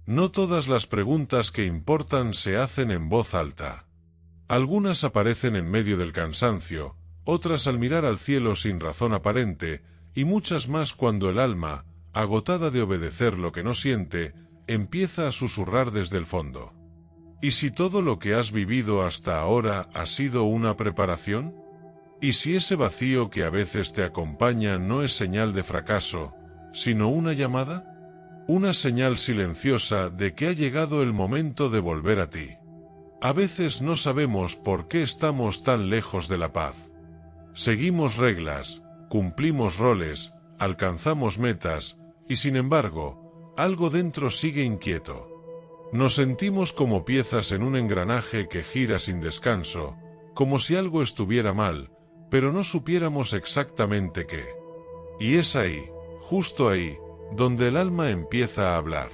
No todas las preguntas que importan se hacen en voz alta. Algunas aparecen en medio del cansancio, otras al mirar al cielo sin razón aparente, y muchas más cuando el alma, agotada de obedecer lo que no siente, empieza a susurrar desde el fondo. ¿Y si todo lo que has vivido hasta ahora ha sido una preparación? ¿Y si ese vacío que a veces te acompaña no es señal de fracaso, sino una llamada? Una señal silenciosa de que ha llegado el momento de volver a ti. A veces no sabemos por qué estamos tan lejos de la paz. Seguimos reglas, cumplimos roles, alcanzamos metas, y sin embargo, algo dentro sigue inquieto. Nos sentimos como piezas en un engranaje que gira sin descanso, como si algo estuviera mal, pero no supiéramos exactamente qué. Y es ahí, justo ahí, donde el alma empieza a hablar.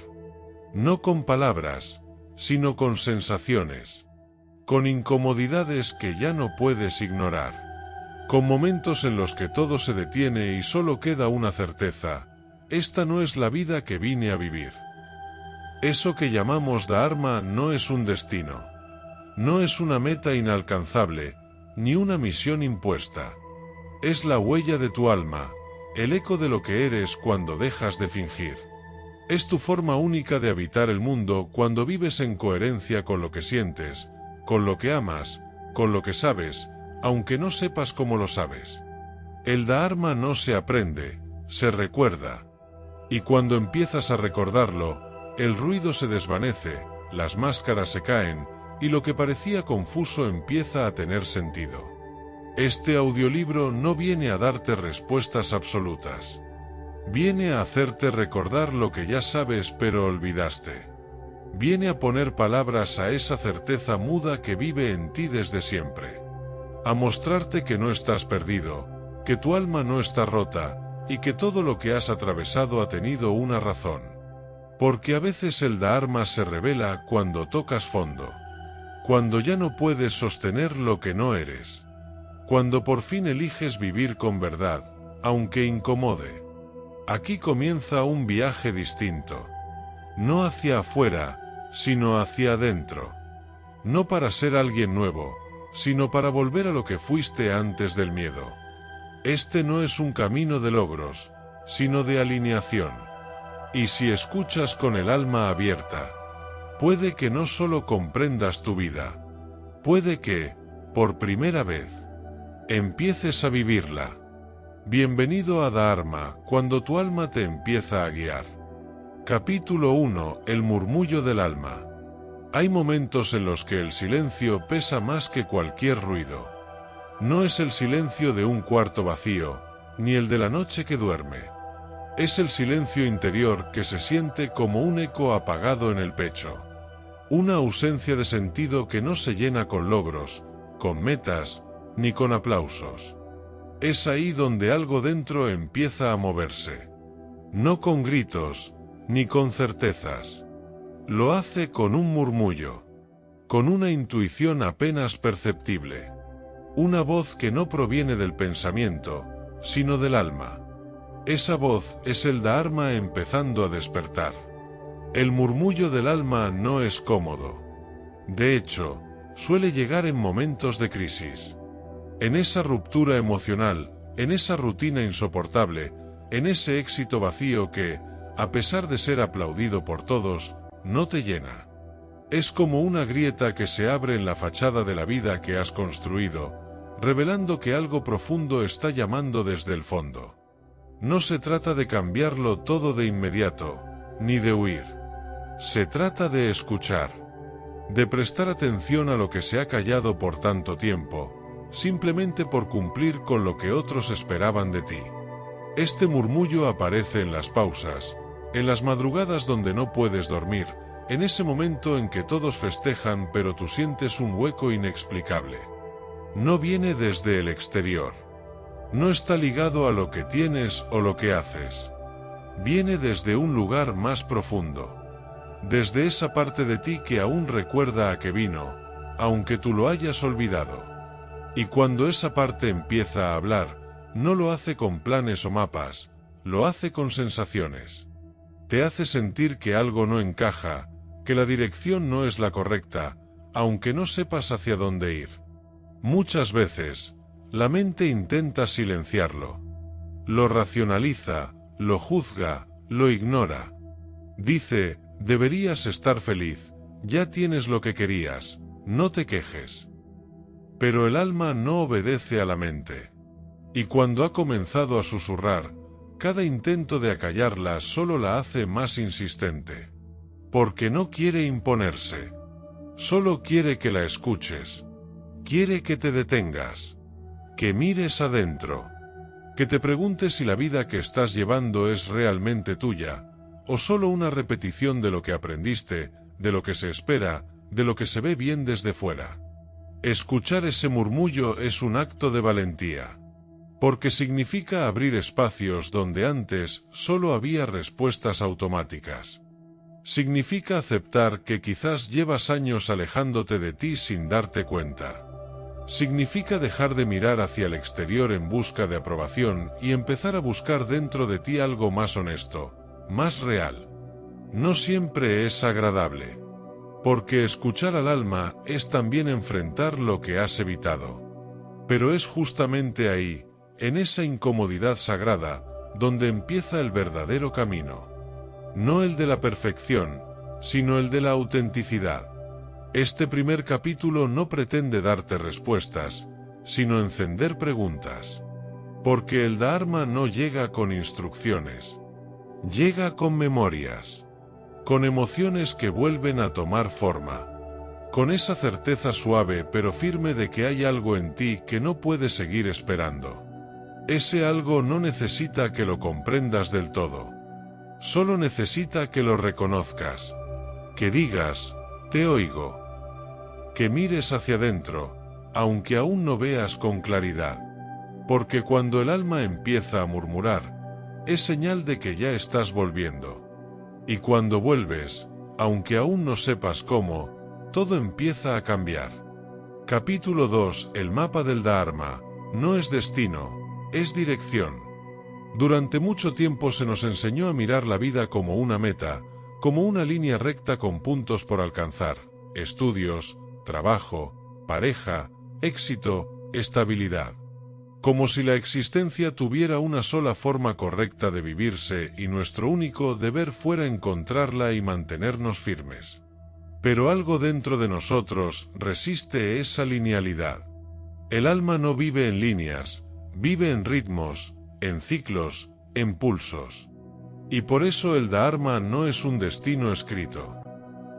No con palabras, sino con sensaciones. Con incomodidades que ya no puedes ignorar. Con momentos en los que todo se detiene y solo queda una certeza: esta no es la vida que vine a vivir. Eso que llamamos Dharma no es un destino. No es una meta inalcanzable, ni una misión impuesta. Es la huella de tu alma, el eco de lo que eres cuando dejas de fingir. Es tu forma única de habitar el mundo cuando vives en coherencia con lo que sientes, con lo que amas, con lo que sabes, aunque no sepas cómo lo sabes. El Dharma no se aprende, se recuerda. Y cuando empiezas a recordarlo, el ruido se desvanece, las máscaras se caen, y lo que parecía confuso empieza a tener sentido. Este audiolibro no viene a darte respuestas absolutas. Viene a hacerte recordar lo que ya sabes pero olvidaste. Viene a poner palabras a esa certeza muda que vive en ti desde siempre. A mostrarte que no estás perdido, que tu alma no está rota, y que todo lo que has atravesado ha tenido una razón. Porque a veces el Dharma se revela cuando tocas fondo. Cuando ya no puedes sostener lo que no eres. Cuando por fin eliges vivir con verdad, aunque incomode. Aquí comienza un viaje distinto. No hacia afuera, sino hacia adentro. No para ser alguien nuevo, sino para volver a lo que fuiste antes del miedo. Este no es un camino de logros, sino de alineación. Y si escuchas con el alma abierta, puede que no solo comprendas tu vida, puede que, por primera vez, empieces a vivirla. Bienvenido a Dharma, cuando tu alma te empieza a guiar. Capítulo 1. El murmullo del alma. Hay momentos en los que el silencio pesa más que cualquier ruido. No es el silencio de un cuarto vacío, ni el de la noche que duerme. Es el silencio interior que se siente como un eco apagado en el pecho. Una ausencia de sentido que no se llena con logros, con metas, ni con aplausos. Es ahí donde algo dentro empieza a moverse. No con gritos, ni con certezas. Lo hace con un murmullo. Con una intuición apenas perceptible. Una voz que no proviene del pensamiento, sino del alma. Esa voz es el Dharma empezando a despertar. El murmullo del alma no es cómodo. De hecho, suele llegar en momentos de crisis. En esa ruptura emocional, en esa rutina insoportable, en ese éxito vacío que, a pesar de ser aplaudido por todos, no te llena. Es como una grieta que se abre en la fachada de la vida que has construido, revelando que algo profundo está llamando desde el fondo. No se trata de cambiarlo todo de inmediato, ni de huir. Se trata de escuchar, de prestar atención a lo que se ha callado por tanto tiempo, simplemente por cumplir con lo que otros esperaban de ti. Este murmullo aparece en las pausas, en las madrugadas donde no puedes dormir, en ese momento en que todos festejan pero tú sientes un hueco inexplicable. No viene desde el exterior. No está ligado a lo que tienes o lo que haces. Viene desde un lugar más profundo. Desde esa parte de ti que aún recuerda a que vino, aunque tú lo hayas olvidado. Y cuando esa parte empieza a hablar, no lo hace con planes o mapas, lo hace con sensaciones. Te hace sentir que algo no encaja, que la dirección no es la correcta, aunque no sepas hacia dónde ir. Muchas veces, la mente intenta silenciarlo. Lo racionaliza, lo juzga, lo ignora. Dice, deberías estar feliz, ya tienes lo que querías, no te quejes. Pero el alma no obedece a la mente. Y cuando ha comenzado a susurrar, cada intento de acallarla solo la hace más insistente. Porque no quiere imponerse. Solo quiere que la escuches. Quiere que te detengas. Que mires adentro. Que te preguntes si la vida que estás llevando es realmente tuya, o solo una repetición de lo que aprendiste, de lo que se espera, de lo que se ve bien desde fuera. Escuchar ese murmullo es un acto de valentía. Porque significa abrir espacios donde antes solo había respuestas automáticas. Significa aceptar que quizás llevas años alejándote de ti sin darte cuenta. Significa dejar de mirar hacia el exterior en busca de aprobación y empezar a buscar dentro de ti algo más honesto, más real. No siempre es agradable. Porque escuchar al alma es también enfrentar lo que has evitado. Pero es justamente ahí, en esa incomodidad sagrada, donde empieza el verdadero camino. No el de la perfección, sino el de la autenticidad. Este primer capítulo no pretende darte respuestas, sino encender preguntas. Porque el Dharma no llega con instrucciones. Llega con memorias. Con emociones que vuelven a tomar forma. Con esa certeza suave pero firme de que hay algo en ti que no puede seguir esperando. Ese algo no necesita que lo comprendas del todo. Solo necesita que lo reconozcas. Que digas, te oigo. Que mires hacia adentro, aunque aún no veas con claridad. Porque cuando el alma empieza a murmurar, es señal de que ya estás volviendo. Y cuando vuelves, aunque aún no sepas cómo, todo empieza a cambiar. Capítulo 2. El mapa del Dharma. No es destino, es dirección. Durante mucho tiempo se nos enseñó a mirar la vida como una meta, como una línea recta con puntos por alcanzar, estudios, trabajo, pareja, éxito, estabilidad. Como si la existencia tuviera una sola forma correcta de vivirse y nuestro único deber fuera encontrarla y mantenernos firmes. Pero algo dentro de nosotros resiste esa linealidad. El alma no vive en líneas, vive en ritmos, en ciclos, en pulsos. Y por eso el Dharma no es un destino escrito.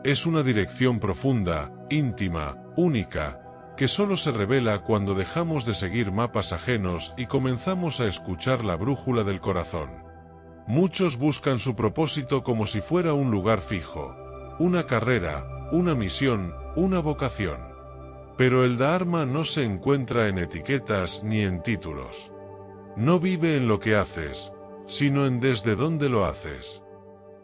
Es una dirección profunda, íntima, única, que solo se revela cuando dejamos de seguir mapas ajenos y comenzamos a escuchar la brújula del corazón. Muchos buscan su propósito como si fuera un lugar fijo, una carrera, una misión, una vocación. Pero el Dharma no se encuentra en etiquetas ni en títulos. No vive en lo que haces, sino en desde dónde lo haces.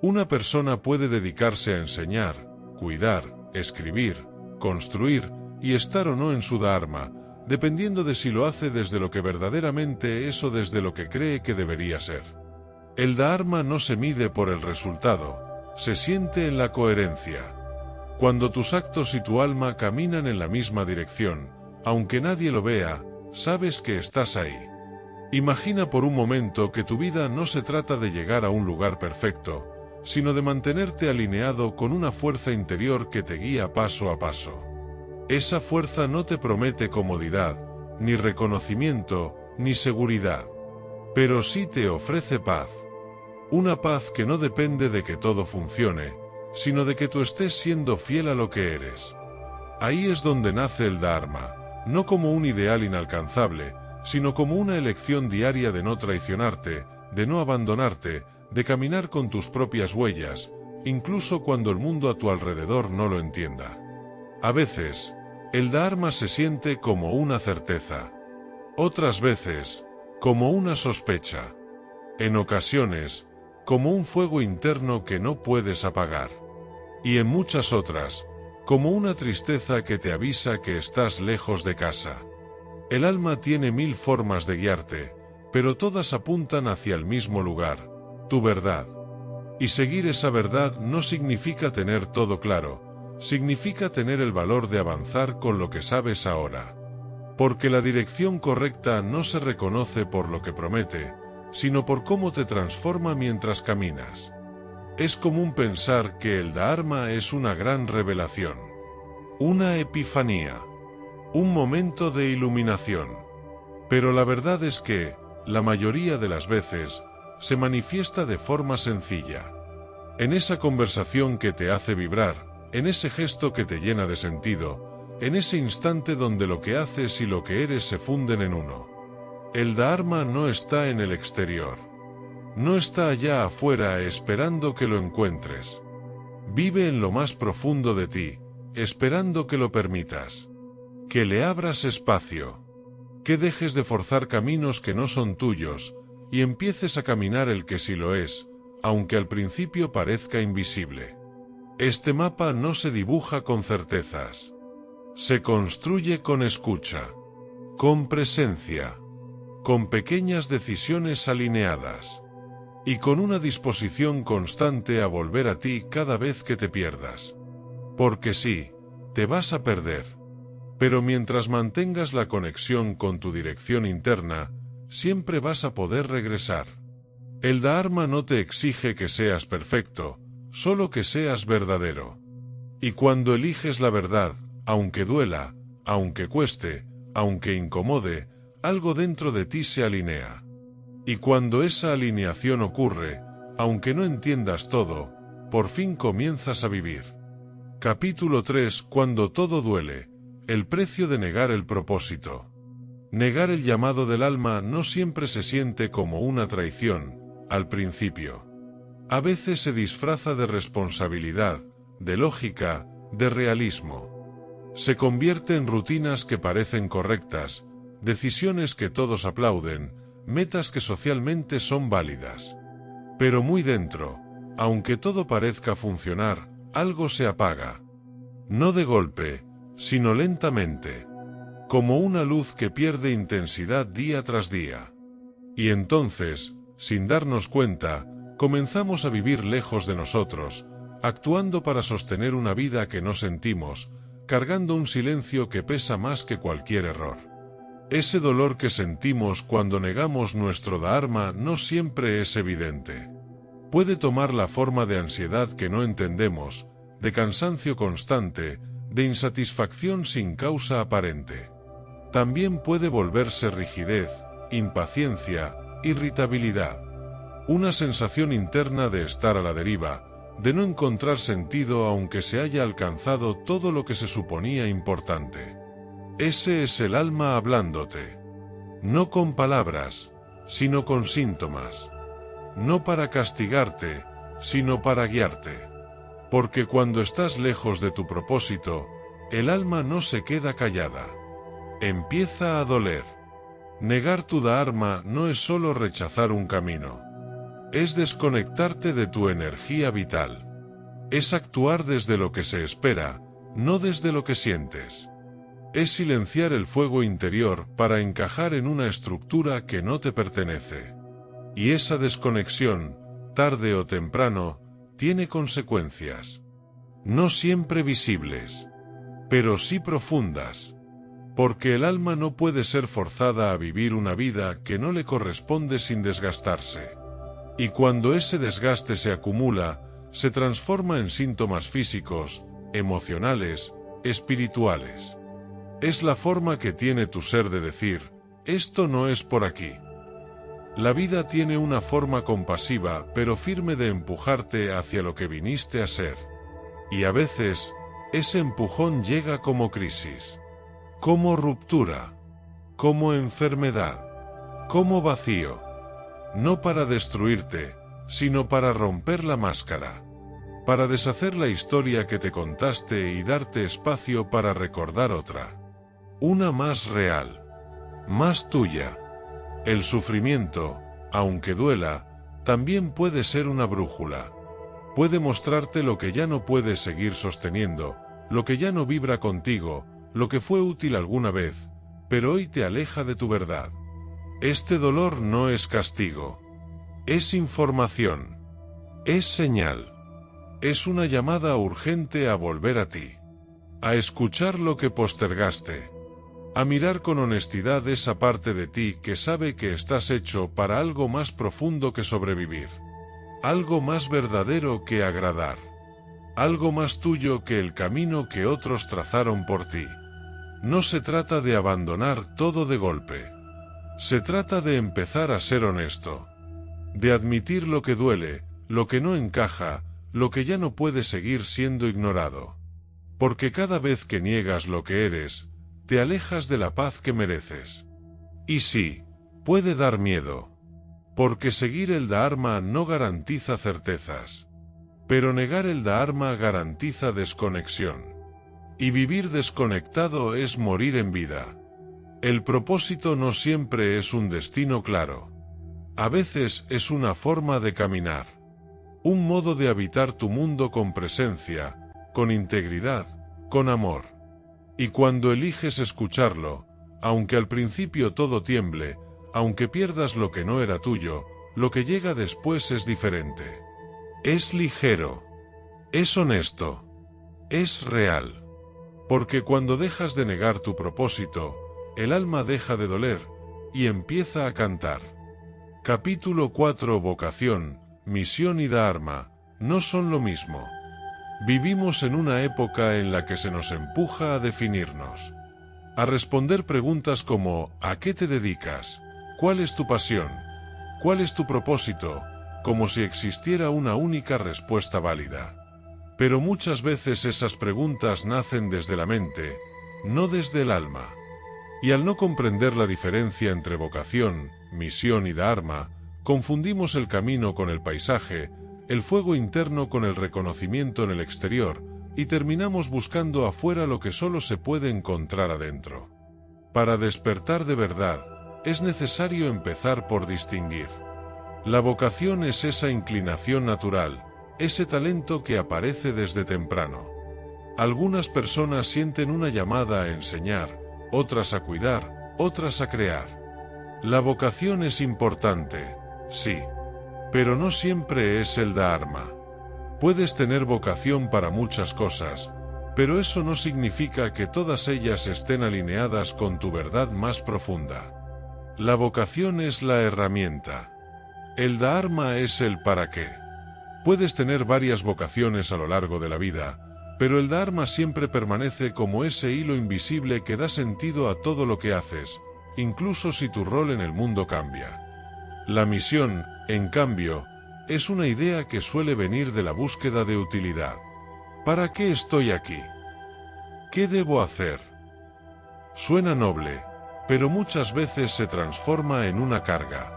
Una persona puede dedicarse a enseñar, cuidar, escribir, construir, y estar o no en su Dharma, dependiendo de si lo hace desde lo que verdaderamente es o desde lo que cree que debería ser. El Dharma no se mide por el resultado, se siente en la coherencia. Cuando tus actos y tu alma caminan en la misma dirección, aunque nadie lo vea, sabes que estás ahí. Imagina por un momento que tu vida no se trata de llegar a un lugar perfecto, sino de mantenerte alineado con una fuerza interior que te guía paso a paso. Esa fuerza no te promete comodidad, ni reconocimiento, ni seguridad. Pero sí te ofrece paz. Una paz que no depende de que todo funcione, sino de que tú estés siendo fiel a lo que eres. Ahí es donde nace el Dharma, no como un ideal inalcanzable, sino como una elección diaria de no traicionarte, de no abandonarte, de caminar con tus propias huellas, incluso cuando el mundo a tu alrededor no lo entienda. A veces, el Dharma se siente como una certeza. Otras veces, como una sospecha. En ocasiones, como un fuego interno que no puedes apagar. Y en muchas otras, como una tristeza que te avisa que estás lejos de casa. El alma tiene 1000 formas de guiarte, pero todas apuntan hacia el mismo lugar, tu verdad. Y seguir esa verdad no significa tener todo claro, significa tener el valor de avanzar con lo que sabes ahora. Porque la dirección correcta no se reconoce por lo que promete, sino por cómo te transforma mientras caminas. Es común pensar que el Dharma es una gran revelación, una epifanía, un momento de iluminación. Pero la verdad es que, la mayoría de las veces, se manifiesta de forma sencilla. En esa conversación que te hace vibrar, en ese gesto que te llena de sentido, en ese instante donde lo que haces y lo que eres se funden en uno. El Dharma no está en el exterior. No está allá afuera esperando que lo encuentres. Vive en lo más profundo de ti, esperando que lo permitas. Que le abras espacio. Que dejes de forzar caminos que no son tuyos, y empieces a caminar el que sí lo es, aunque al principio parezca invisible. Este mapa no se dibuja con certezas. Se construye con escucha, con presencia, con pequeñas decisiones alineadas, y con una disposición constante a volver a ti cada vez que te pierdas. Porque sí, te vas a perder. Pero mientras mantengas la conexión con tu dirección interna, siempre vas a poder regresar. El Dharma no te exige que seas perfecto, solo que seas verdadero. Y cuando eliges la verdad, aunque duela, aunque cueste, aunque incomode, algo dentro de ti se alinea. Y cuando esa alineación ocurre, aunque no entiendas todo, por fin comienzas a vivir. Capítulo 3. Cuando todo duele, el precio de negar el propósito. Negar el llamado del alma no siempre se siente como una traición, al principio. A veces se disfraza de responsabilidad, de lógica, de realismo. Se convierte en rutinas que parecen correctas, decisiones que todos aplauden, metas que socialmente son válidas. Pero muy dentro, aunque todo parezca funcionar, algo se apaga. No de golpe, sino lentamente. Como una luz que pierde intensidad día tras día. Y entonces, sin darnos cuenta, comenzamos a vivir lejos de nosotros, actuando para sostener una vida que no sentimos, cargando un silencio que pesa más que cualquier error. Ese dolor que sentimos cuando negamos nuestro Dharma no siempre es evidente. Puede tomar la forma de ansiedad que no entendemos, de cansancio constante, de insatisfacción sin causa aparente. También puede volverse rigidez, impaciencia, irritabilidad. Una sensación interna de estar a la deriva, de no encontrar sentido aunque se haya alcanzado todo lo que se suponía importante. Ese es el alma hablándote. No con palabras, sino con síntomas. No para castigarte, sino para guiarte. Porque cuando estás lejos de tu propósito, el alma no se queda callada. Empieza a doler. Negar tu Dharma no es solo rechazar un camino. Es desconectarte de tu energía vital. Es actuar desde lo que se espera, no desde lo que sientes. Es silenciar el fuego interior para encajar en una estructura que no te pertenece. Y esa desconexión, tarde o temprano, tiene consecuencias. No siempre visibles, pero sí profundas. Porque el alma no puede ser forzada a vivir una vida que no le corresponde sin desgastarse. Y cuando ese desgaste se acumula, se transforma en síntomas físicos, emocionales, espirituales. Es la forma que tiene tu ser de decir, esto no es por aquí. La vida tiene una forma compasiva pero firme de empujarte hacia lo que viniste a ser. Y a veces, ese empujón llega como crisis, como ruptura, como enfermedad, como vacío. No para destruirte, sino para romper la máscara. Para deshacer la historia que te contaste y darte espacio para recordar otra. Una más real. Más tuya. El sufrimiento, aunque duela, también puede ser una brújula. Puede mostrarte lo que ya no puedes seguir sosteniendo, lo que ya no vibra contigo, lo que fue útil alguna vez, pero hoy te aleja de tu verdad. Este dolor no es castigo. Es información. Es señal. Es una llamada urgente a volver a ti. A escuchar lo que postergaste. A mirar con honestidad esa parte de ti que sabe que estás hecho para algo más profundo que sobrevivir. Algo más verdadero que agradar. Algo más tuyo que el camino que otros trazaron por ti. No se trata de abandonar todo de golpe. Se trata de empezar a ser honesto. De admitir lo que duele, lo que no encaja, lo que ya no puede seguir siendo ignorado. Porque cada vez que niegas lo que eres, te alejas de la paz que mereces. Y sí, puede dar miedo. Porque seguir el Dharma no garantiza certezas. Pero negar el Dharma garantiza desconexión. Y vivir desconectado es morir en vida. El propósito no siempre es un destino claro. A veces es una forma de caminar. Un modo de habitar tu mundo con presencia, con integridad, con amor. Y cuando eliges escucharlo, aunque al principio todo tiemble, aunque pierdas lo que no era tuyo, lo que llega después es diferente. Es ligero. Es honesto. Es real. Porque cuando dejas de negar tu propósito, el alma deja de doler, y empieza a cantar. Capítulo 4. Vocación, misión y Dharma, no son lo mismo. Vivimos en una época en la que se nos empuja a definirnos. A responder preguntas como ¿a qué te dedicas? ¿Cuál es tu pasión? ¿Cuál es tu propósito? Como si existiera una única respuesta válida. Pero muchas veces esas preguntas nacen desde la mente, no desde el alma. Y al no comprender la diferencia entre vocación, misión y Dharma, confundimos el camino con el paisaje, el fuego interno con el reconocimiento en el exterior, y terminamos buscando afuera lo que solo se puede encontrar adentro. Para despertar de verdad, es necesario empezar por distinguir. La vocación es esa inclinación natural, ese talento que aparece desde temprano. Algunas personas sienten una llamada a enseñar, otras a cuidar, otras a crear. La vocación es importante, sí, pero no siempre es el Dharma. Puedes tener vocación para muchas cosas, pero eso no significa que todas ellas estén alineadas con tu verdad más profunda. La vocación es la herramienta. El Dharma es el para qué. Puedes tener varias vocaciones a lo largo de la vida, pero el Dharma siempre permanece como ese hilo invisible que da sentido a todo lo que haces, incluso si tu rol en el mundo cambia. La misión, en cambio, es una idea que suele venir de la búsqueda de utilidad. ¿Para qué estoy aquí? ¿Qué debo hacer? Suena noble, pero muchas veces se transforma en una carga.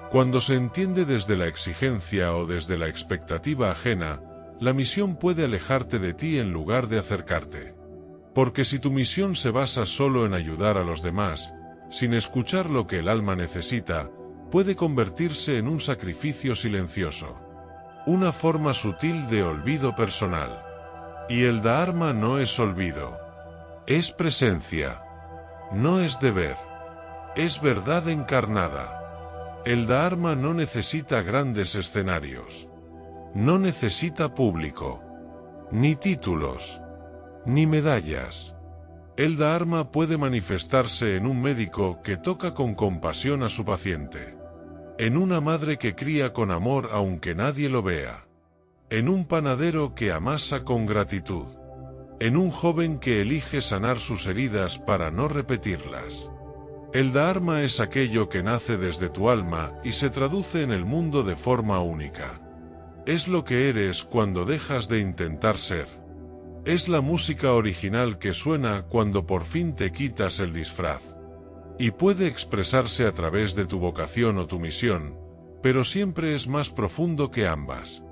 Cuando se entiende desde la exigencia o desde la expectativa ajena, la misión puede alejarte de ti en lugar de acercarte. Porque si tu misión se basa solo en ayudar a los demás, sin escuchar lo que el alma necesita, puede convertirse en un sacrificio silencioso. Una forma sutil de olvido personal. Y el Dharma no es olvido. Es presencia. No es deber. Es verdad encarnada. El Dharma no necesita grandes escenarios. No necesita público. Ni títulos. Ni medallas. El Dharma puede manifestarse en un médico que toca con compasión a su paciente. En una madre que cría con amor aunque nadie lo vea. En un panadero que amasa con gratitud. En un joven que elige sanar sus heridas para no repetirlas. El Dharma es aquello que nace desde tu alma y se traduce en el mundo de forma única. Es lo que eres cuando dejas de intentar ser. Es la música original que suena cuando por fin te quitas el disfraz. Y puede expresarse a través de tu vocación o tu misión, pero siempre es más profundo que ambas.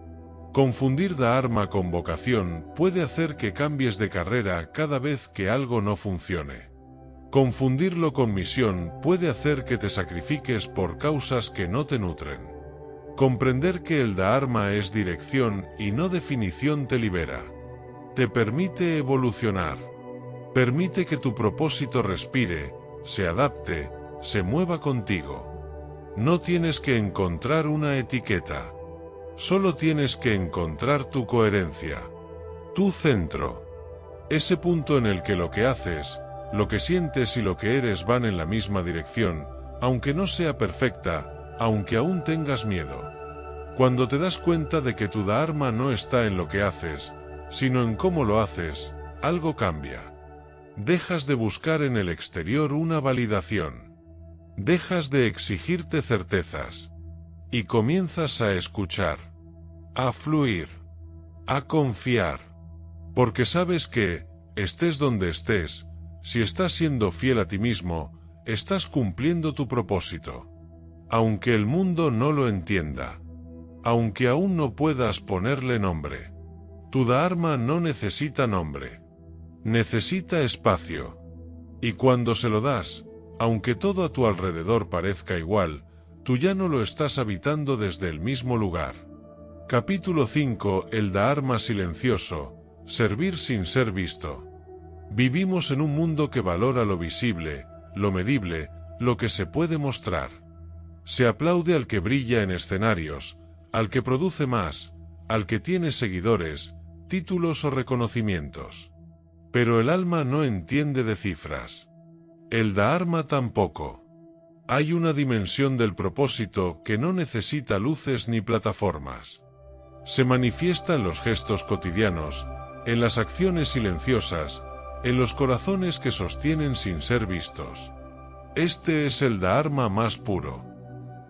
Confundir Dharma con vocación puede hacer que cambies de carrera cada vez que algo no funcione. Confundirlo con misión puede hacer que te sacrifiques por causas que no te nutren. Comprender que el Dharma es dirección y no definición te libera. Te permite evolucionar. Permite que tu propósito respire, se adapte, se mueva contigo. No tienes que encontrar una etiqueta. Solo tienes que encontrar tu coherencia, tu centro. Ese punto en el que lo que haces, lo que sientes y lo que eres van en la misma dirección, aunque no sea perfecta, aunque aún tengas miedo. Cuando te das cuenta de que tu dharma no está en lo que haces, sino en cómo lo haces, algo cambia. Dejas de buscar en el exterior una validación. Dejas de exigirte certezas. Y comienzas a escuchar, a fluir, a confiar. Porque sabes que, estés donde estés, si estás siendo fiel a ti mismo, estás cumpliendo tu propósito. Aunque el mundo no lo entienda. Aunque aún no puedas ponerle nombre. Tu dharma no necesita nombre. Necesita espacio. Y cuando se lo das, aunque todo a tu alrededor parezca igual, tú ya no lo estás habitando desde el mismo lugar. Capítulo 5. El Dharma silencioso. Servir sin ser visto. Vivimos en un mundo que valora lo visible, lo medible, lo que se puede mostrar. Se aplaude al que brilla en escenarios, al que produce más, al que tiene seguidores, títulos o reconocimientos. Pero el alma no entiende de cifras. El Dharma tampoco. Hay una dimensión del propósito que no necesita luces ni plataformas. Se manifiesta en los gestos cotidianos, en las acciones silenciosas, en los corazones que sostienen sin ser vistos. Este es el Dharma más puro,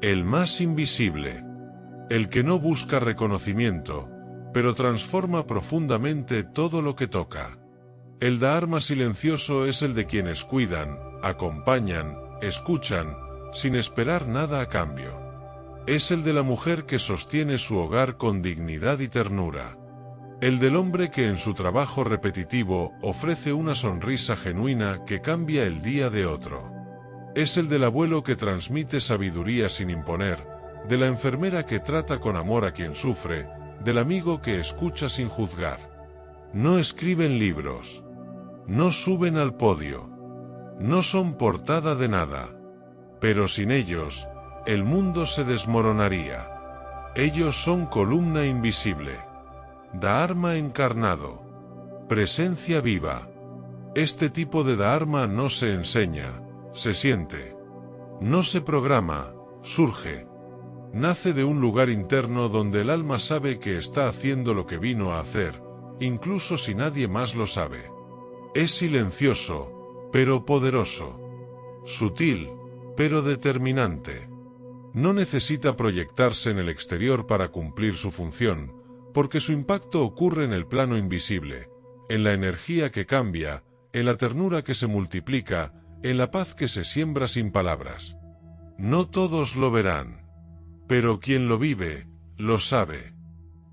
el más invisible, el que no busca reconocimiento, pero transforma profundamente todo lo que toca. El Dharma silencioso es el de quienes cuidan, acompañan, escuchan, sin esperar nada a cambio. Es el de la mujer que sostiene su hogar con dignidad y ternura. El del hombre que en su trabajo repetitivo ofrece una sonrisa genuina que cambia el día de otro. Es el del abuelo que transmite sabiduría sin imponer, de la enfermera que trata con amor a quien sufre, del amigo que escucha sin juzgar. No escriben libros. No suben al podio. No son portada de nada. Pero sin ellos, el mundo se desmoronaría. Ellos son columna invisible. Dharma encarnado. Presencia viva. Este tipo de Dharma no se enseña, se siente. No se programa, surge. Nace de un lugar interno donde el alma sabe que está haciendo lo que vino a hacer, incluso si nadie más lo sabe. Es silencioso, pero poderoso. Sutil, pero determinante. No necesita proyectarse en el exterior para cumplir su función, porque su impacto ocurre en el plano invisible, en la energía que cambia, en la ternura que se multiplica, en la paz que se siembra sin palabras. No todos lo verán, pero quien lo vive, lo sabe.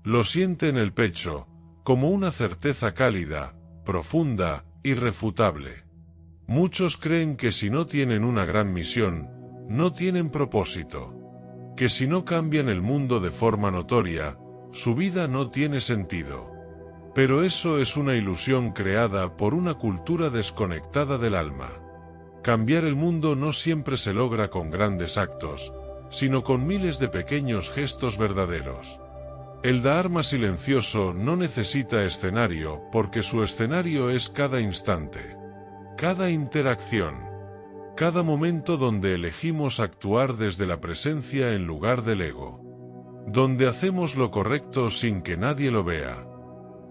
Lo siente en el pecho, como una certeza cálida, profunda, irrefutable. Muchos creen que si no tienen una gran misión, no tienen propósito. Que si no cambian el mundo de forma notoria, su vida no tiene sentido. Pero eso es una ilusión creada por una cultura desconectada del alma. Cambiar el mundo no siempre se logra con grandes actos, sino con miles de pequeños gestos verdaderos. El Dharma silencioso no necesita escenario porque su escenario es cada instante, cada interacción, cada momento donde elegimos actuar desde la presencia en lugar del ego, donde hacemos lo correcto sin que nadie lo vea,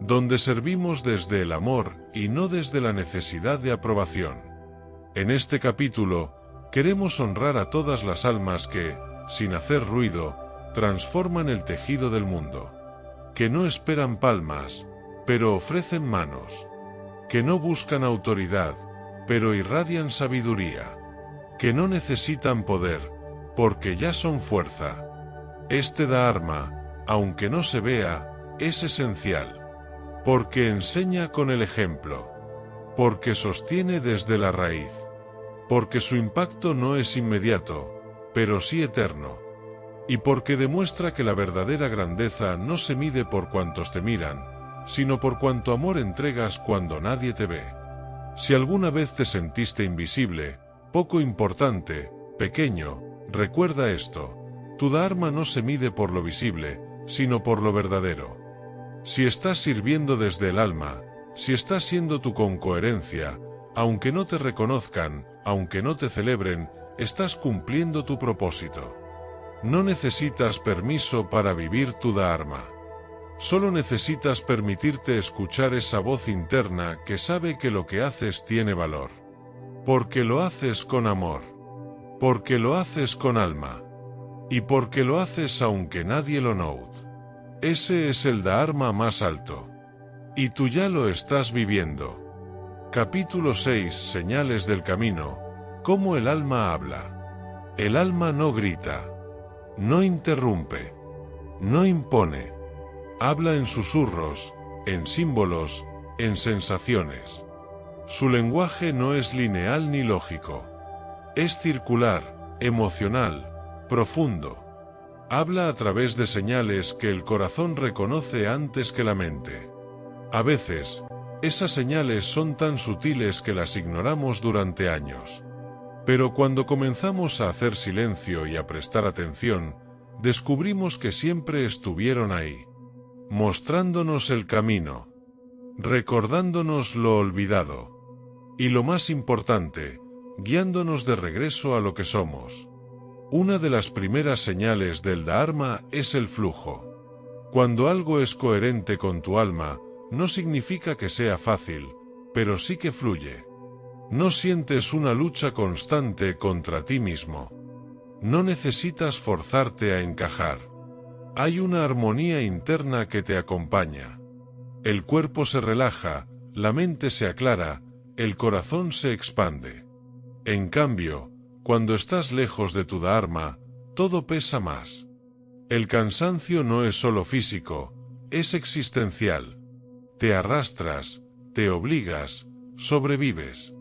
donde servimos desde el amor y no desde la necesidad de aprobación. En este capítulo, queremos honrar a todas las almas que, sin hacer ruido, transforman el tejido del mundo. Que no esperan palmas, pero ofrecen manos. Que no buscan autoridad, pero irradian sabiduría. Que no necesitan poder, porque ya son fuerza. Este Dharma, aunque no se vea, es esencial. Porque enseña con el ejemplo. Porque sostiene desde la raíz. Porque su impacto no es inmediato, pero sí eterno. Y porque demuestra que la verdadera grandeza no se mide por cuantos te miran, sino por cuánto amor entregas cuando nadie te ve. Si alguna vez te sentiste invisible, poco importante, pequeño, recuerda esto: tu Dharma no se mide por lo visible, sino por lo verdadero. Si estás sirviendo desde el alma, si estás siendo tú con coherencia, aunque no te reconozcan, aunque no te celebren, estás cumpliendo tu propósito. No necesitas permiso para vivir tu Dharma. Solo necesitas permitirte escuchar esa voz interna que sabe que lo que haces tiene valor. Porque lo haces con amor. Porque lo haces con alma. Y porque lo haces aunque nadie lo note. Ese es el Dharma más alto. Y tú ya lo estás viviendo. Capítulo 6. Señales del camino. Cómo el alma habla. El alma no grita. No interrumpe. No impone. Habla en susurros, en símbolos, en sensaciones. Su lenguaje no es lineal ni lógico. Es circular, emocional, profundo. Habla a través de señales que el corazón reconoce antes que la mente. A veces, esas señales son tan sutiles que las ignoramos durante años. Pero cuando comenzamos a hacer silencio y a prestar atención, descubrimos que siempre estuvieron ahí, mostrándonos el camino, recordándonos lo olvidado, y lo más importante, guiándonos de regreso a lo que somos. Una de las primeras señales del Dharma es el flujo. Cuando algo es coherente con tu alma, no significa que sea fácil, pero sí que fluye. No sientes una lucha constante contra ti mismo. No necesitas forzarte a encajar. Hay una armonía interna que te acompaña. El cuerpo se relaja, la mente se aclara, el corazón se expande. En cambio, cuando estás lejos de tu Dharma, todo pesa más. El cansancio no es solo físico, es existencial. Te arrastras, te obligas, sobrevives.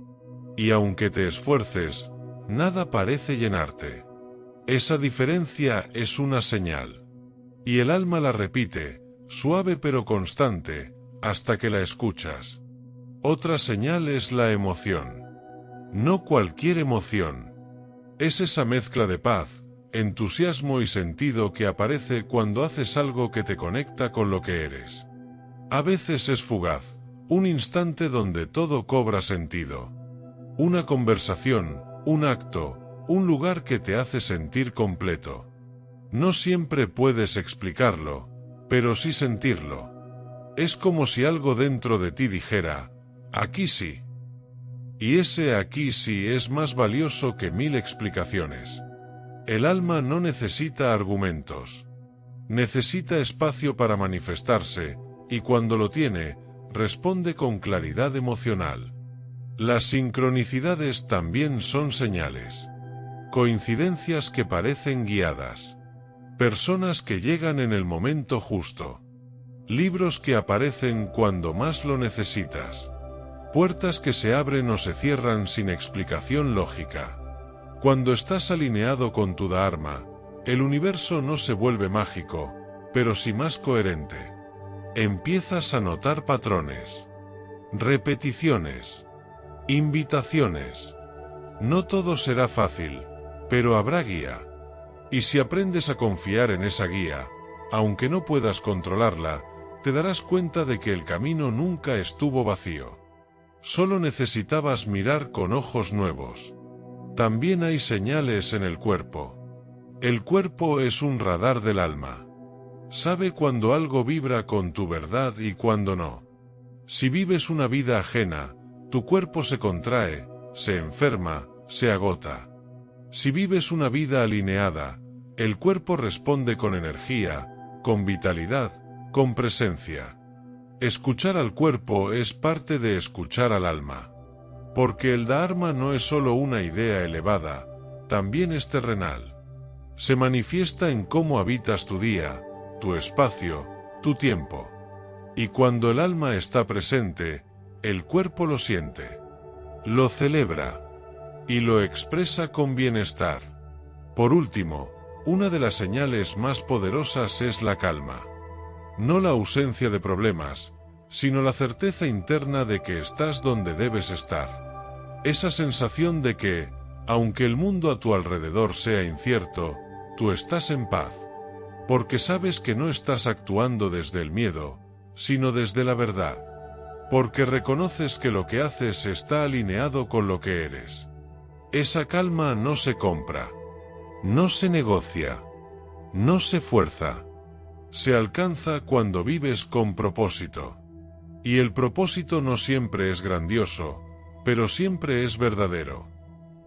Y aunque te esfuerces, nada parece llenarte. Esa diferencia es una señal. Y el alma la repite, suave pero constante, hasta que la escuchas. Otra señal es la emoción. No cualquier emoción. Es esa mezcla de paz, entusiasmo y sentido que aparece cuando haces algo que te conecta con lo que eres. A veces es fugaz, un instante donde todo cobra sentido. Una conversación, un acto, un lugar que te hace sentir completo. No siempre puedes explicarlo, pero sí sentirlo. Es como si algo dentro de ti dijera, aquí sí. Y ese aquí sí es más valioso que 1000 explicaciones. El alma no necesita argumentos. Necesita espacio para manifestarse, y cuando lo tiene, responde con claridad emocional. Las sincronicidades también son señales. Coincidencias que parecen guiadas. Personas que llegan en el momento justo. Libros que aparecen cuando más lo necesitas. Puertas que se abren o se cierran sin explicación lógica. Cuando estás alineado con tu Dharma, el universo no se vuelve mágico, pero sí más coherente. Empiezas a notar patrones. Repeticiones. Invitaciones. No todo será fácil, pero habrá guía. Y si aprendes a confiar en esa guía, aunque no puedas controlarla, te darás cuenta de que el camino nunca estuvo vacío. Solo necesitabas mirar con ojos nuevos. También hay señales en el cuerpo. El cuerpo es un radar del alma. Sabe cuando algo vibra con tu verdad y cuando no. Si vives una vida ajena, tu cuerpo se contrae, se enferma, se agota. Si vives una vida alineada, el cuerpo responde con energía, con vitalidad, con presencia. Escuchar al cuerpo es parte de escuchar al alma. Porque el Dharma no es solo una idea elevada, también es terrenal. Se manifiesta en cómo habitas tu día, tu espacio, tu tiempo. Y cuando el alma está presente, el cuerpo lo siente, lo celebra y lo expresa con bienestar. Por último, una de las señales más poderosas es la calma. No la ausencia de problemas, sino la certeza interna de que estás donde debes estar. Esa sensación de que, aunque el mundo a tu alrededor sea incierto, tú estás en paz. porque sabes que no estás actuando desde el miedo, sino desde la verdad. Porque reconoces que lo que haces está alineado con lo que eres. Esa calma no se compra, no se negocia, no se fuerza. Se alcanza cuando vives con propósito. Y el propósito no siempre es grandioso, pero siempre es verdadero.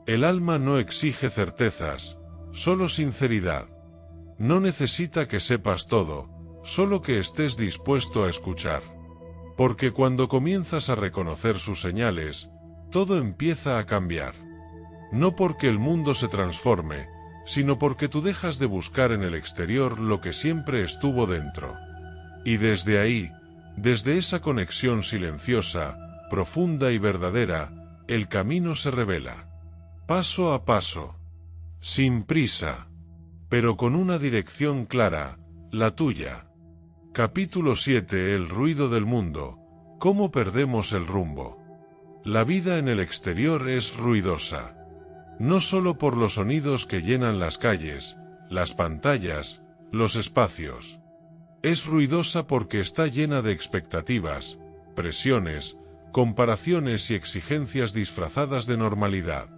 El alma no exige certezas, solo sinceridad. No necesita que sepas todo, solo que estés dispuesto a escuchar. Porque cuando comienzas a reconocer sus señales, todo empieza a cambiar. No porque el mundo se transforme, sino porque tú dejas de buscar en el exterior lo que siempre estuvo dentro. Y desde ahí, desde esa conexión silenciosa, profunda y verdadera, el camino se revela. Paso a paso. Sin prisa. Pero con una dirección clara, la tuya. Capítulo 7. El ruido del mundo. ¿Cómo perdemos el rumbo? La vida en el exterior es ruidosa. No solo por los sonidos que llenan las calles, las pantallas, los espacios. Es ruidosa porque está llena de expectativas, presiones, comparaciones y exigencias disfrazadas de normalidad.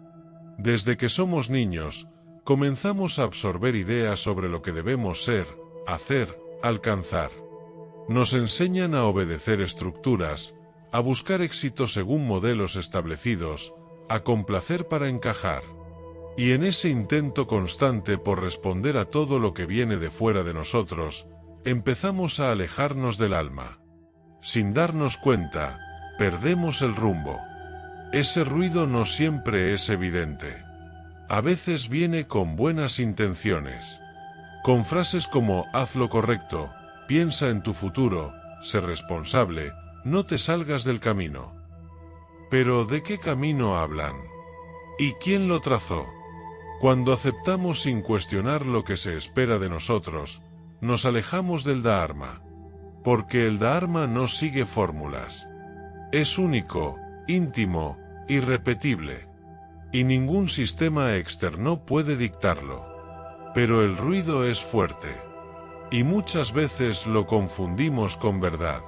Desde que somos niños, comenzamos a absorber ideas sobre lo que debemos ser, hacer, alcanzar. Nos enseñan a obedecer estructuras, a buscar éxito según modelos establecidos, a complacer para encajar. Y en ese intento constante por responder a todo lo que viene de fuera de nosotros, empezamos a alejarnos del alma. Sin darnos cuenta, perdemos el rumbo. Ese ruido no siempre es evidente. A veces viene con buenas intenciones. Con frases como haz lo correcto, piensa en tu futuro, sé responsable, no te salgas del camino. Pero ¿de qué camino hablan? ¿Y quién lo trazó? Cuando aceptamos sin cuestionar lo que se espera de nosotros, nos alejamos del Dharma. Porque el Dharma no sigue fórmulas. Es único, íntimo, irrepetible. Y ningún sistema externo puede dictarlo. Pero el ruido es fuerte. Y muchas veces lo confundimos con verdad.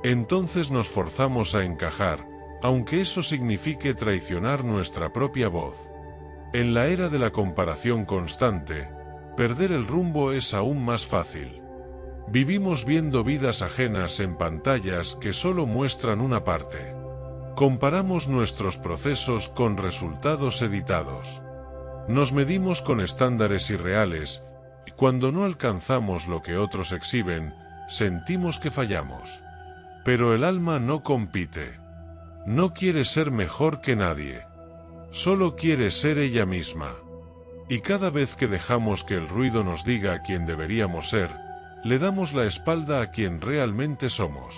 Entonces nos forzamos a encajar, aunque eso signifique traicionar nuestra propia voz. En la era de la comparación constante, perder el rumbo es aún más fácil. Vivimos viendo vidas ajenas en pantallas que solo muestran una parte. Comparamos nuestros procesos con resultados editados. Nos medimos con estándares irreales, y cuando no alcanzamos lo que otros exhiben, sentimos que fallamos. Pero el alma no compite. No quiere ser mejor que nadie. Solo quiere ser ella misma. Y cada vez que dejamos que el ruido nos diga quién deberíamos ser, le damos la espalda a quien realmente somos.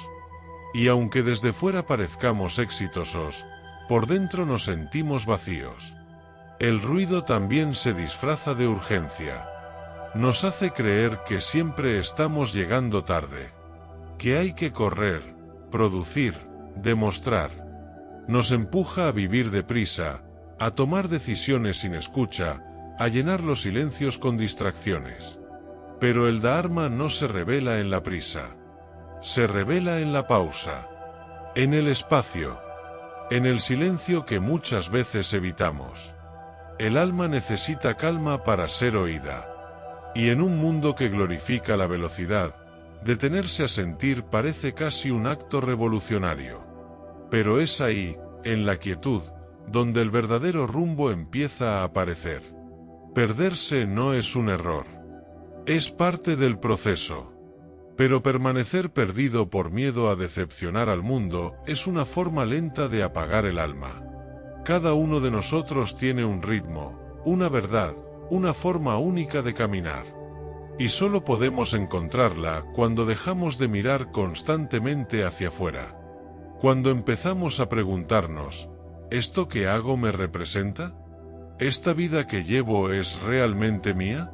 Y aunque desde fuera parezcamos exitosos, por dentro nos sentimos vacíos. El ruido también se disfraza de urgencia. Nos hace creer que siempre estamos llegando tarde. Que hay que correr, producir, demostrar. Nos empuja a vivir deprisa, a tomar decisiones sin escucha, a llenar los silencios con distracciones. Pero el Dharma no se revela en la prisa. Se revela en la pausa. En el espacio. En el silencio que muchas veces evitamos. El alma necesita calma para ser oída. Y en un mundo que glorifica la velocidad, detenerse a sentir parece casi un acto revolucionario. Pero es ahí, en la quietud, donde el verdadero rumbo empieza a aparecer. Perderse no es un error. Es parte del proceso. Pero permanecer perdido por miedo a decepcionar al mundo es una forma lenta de apagar el alma. Cada uno de nosotros tiene un ritmo, una verdad, una forma única de caminar. Y solo podemos encontrarla cuando dejamos de mirar constantemente hacia afuera. Cuando empezamos a preguntarnos, ¿esto que hago me representa? ¿Esta vida que llevo es realmente mía?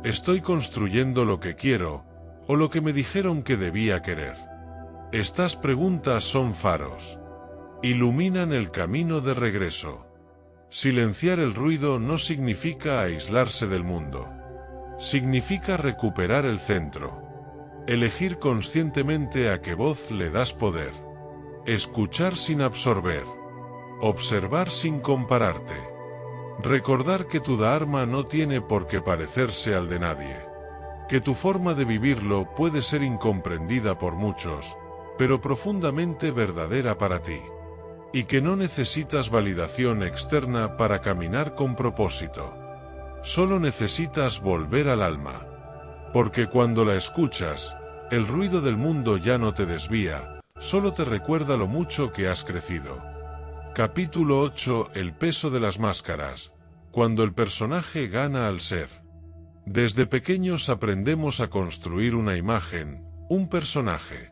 ¿Estoy construyendo lo que quiero, o lo que me dijeron que debía querer? Estas preguntas son faros. Iluminan el camino de regreso. Silenciar el ruido no significa aislarse del mundo. Significa recuperar el centro. Elegir conscientemente a qué voz le das poder. Escuchar sin absorber. Observar sin compararte. Recordar que tu Dharma no tiene por qué parecerse al de nadie. Que tu forma de vivirlo puede ser incomprendida por muchos, pero profundamente verdadera para ti. Y que no necesitas validación externa para caminar con propósito. Solo necesitas volver al alma. Porque cuando la escuchas, el ruido del mundo ya no te desvía, solo te recuerda lo mucho que has crecido. Capítulo 8. El peso de las máscaras. Cuando el personaje gana al ser. Desde pequeños aprendemos a construir una imagen, un personaje.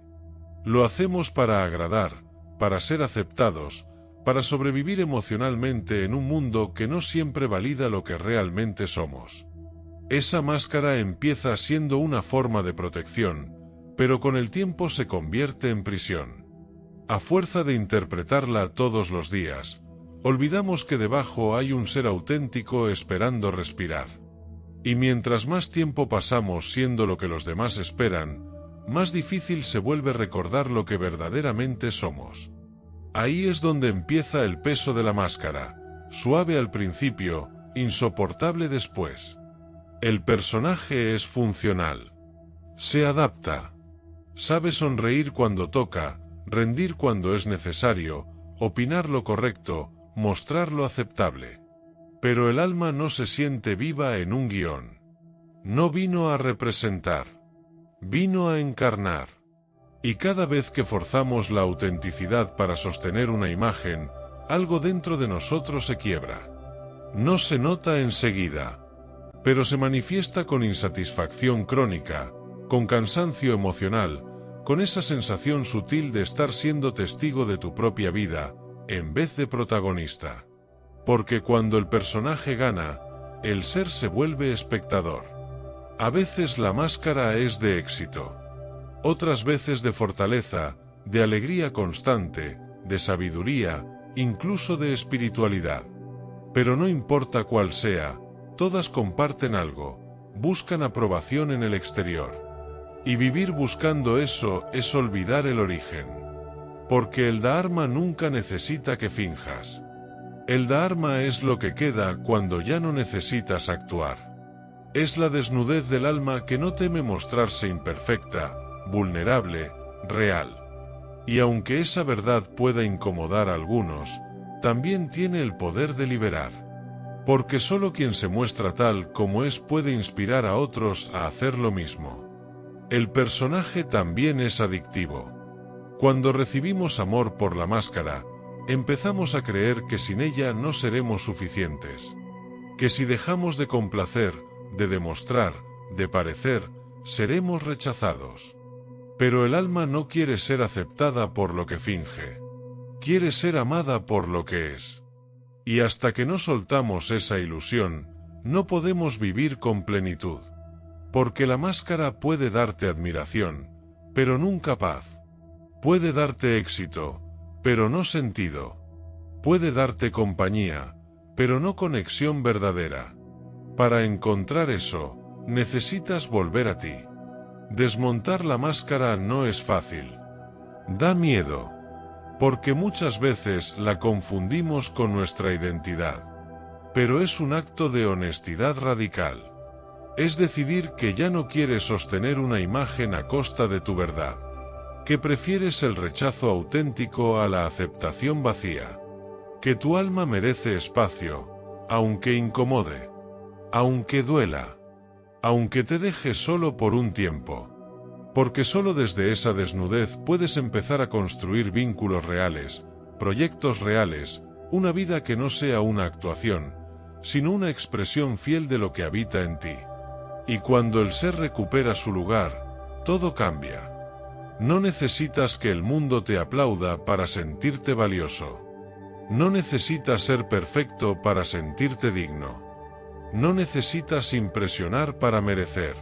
Lo hacemos para agradar, para ser aceptados, para sobrevivir emocionalmente en un mundo que no siempre valida lo que realmente somos. Esa máscara empieza siendo una forma de protección, pero con el tiempo se convierte en prisión. A fuerza de interpretarla todos los días, olvidamos que debajo hay un ser auténtico esperando respirar. Y mientras más tiempo pasamos siendo lo que los demás esperan, más difícil se vuelve recordar lo que verdaderamente somos. Ahí es donde empieza el peso de la máscara, suave al principio, insoportable después. El personaje es funcional. Se adapta. Sabe sonreír cuando toca, rendir cuando es necesario, opinar lo correcto, mostrar lo aceptable. Pero el alma no se siente viva en un guión. No vino a representar. Vino a encarnar. Y cada vez que forzamos la autenticidad para sostener una imagen, algo dentro de nosotros se quiebra. No se nota enseguida, pero se manifiesta con insatisfacción crónica, con cansancio emocional, con esa sensación sutil de estar siendo testigo de tu propia vida, en vez de protagonista. Porque cuando el personaje gana, el ser se vuelve espectador. A veces la máscara es de éxito. Otras veces de fortaleza, de alegría constante, de sabiduría, incluso de espiritualidad. Pero no importa cuál sea, todas comparten algo, buscan aprobación en el exterior. Y vivir buscando eso es olvidar el origen. Porque el Dharma nunca necesita que finjas. El Dharma es lo que queda cuando ya no necesitas actuar. Es la desnudez del alma que no teme mostrarse imperfecta, vulnerable, real. Y aunque esa verdad pueda incomodar a algunos, también tiene el poder de liberar. Porque solo quien se muestra tal como es puede inspirar a otros a hacer lo mismo. El personaje también es adictivo. Cuando recibimos amor por la máscara, empezamos a creer que sin ella no seremos suficientes. Que si dejamos de complacer, de demostrar, de parecer, seremos rechazados. Pero el alma no quiere ser aceptada por lo que finge. Quiere ser amada por lo que es. Y hasta que no soltamos esa ilusión, no podemos vivir con plenitud. Porque la máscara puede darte admiración, pero nunca paz. Puede darte éxito, pero no sentido. Puede darte compañía, pero no conexión verdadera. Para encontrar eso, necesitas volver a ti. Desmontar la máscara no es fácil. Da miedo. Porque muchas veces la confundimos con nuestra identidad. Pero es un acto de honestidad radical. Es decidir que ya no quieres sostener una imagen a costa de tu verdad. Que prefieres el rechazo auténtico a la aceptación vacía. Que tu alma merece espacio, aunque incomode. Aunque duela. Aunque te deje solo por un tiempo. Porque solo desde esa desnudez puedes empezar a construir vínculos reales, proyectos reales, una vida que no sea una actuación, sino una expresión fiel de lo que habita en ti. Y cuando el ser recupera su lugar, todo cambia. No necesitas que el mundo te aplauda para sentirte valioso. No necesitas ser perfecto para sentirte digno. No necesitas impresionar para merecer.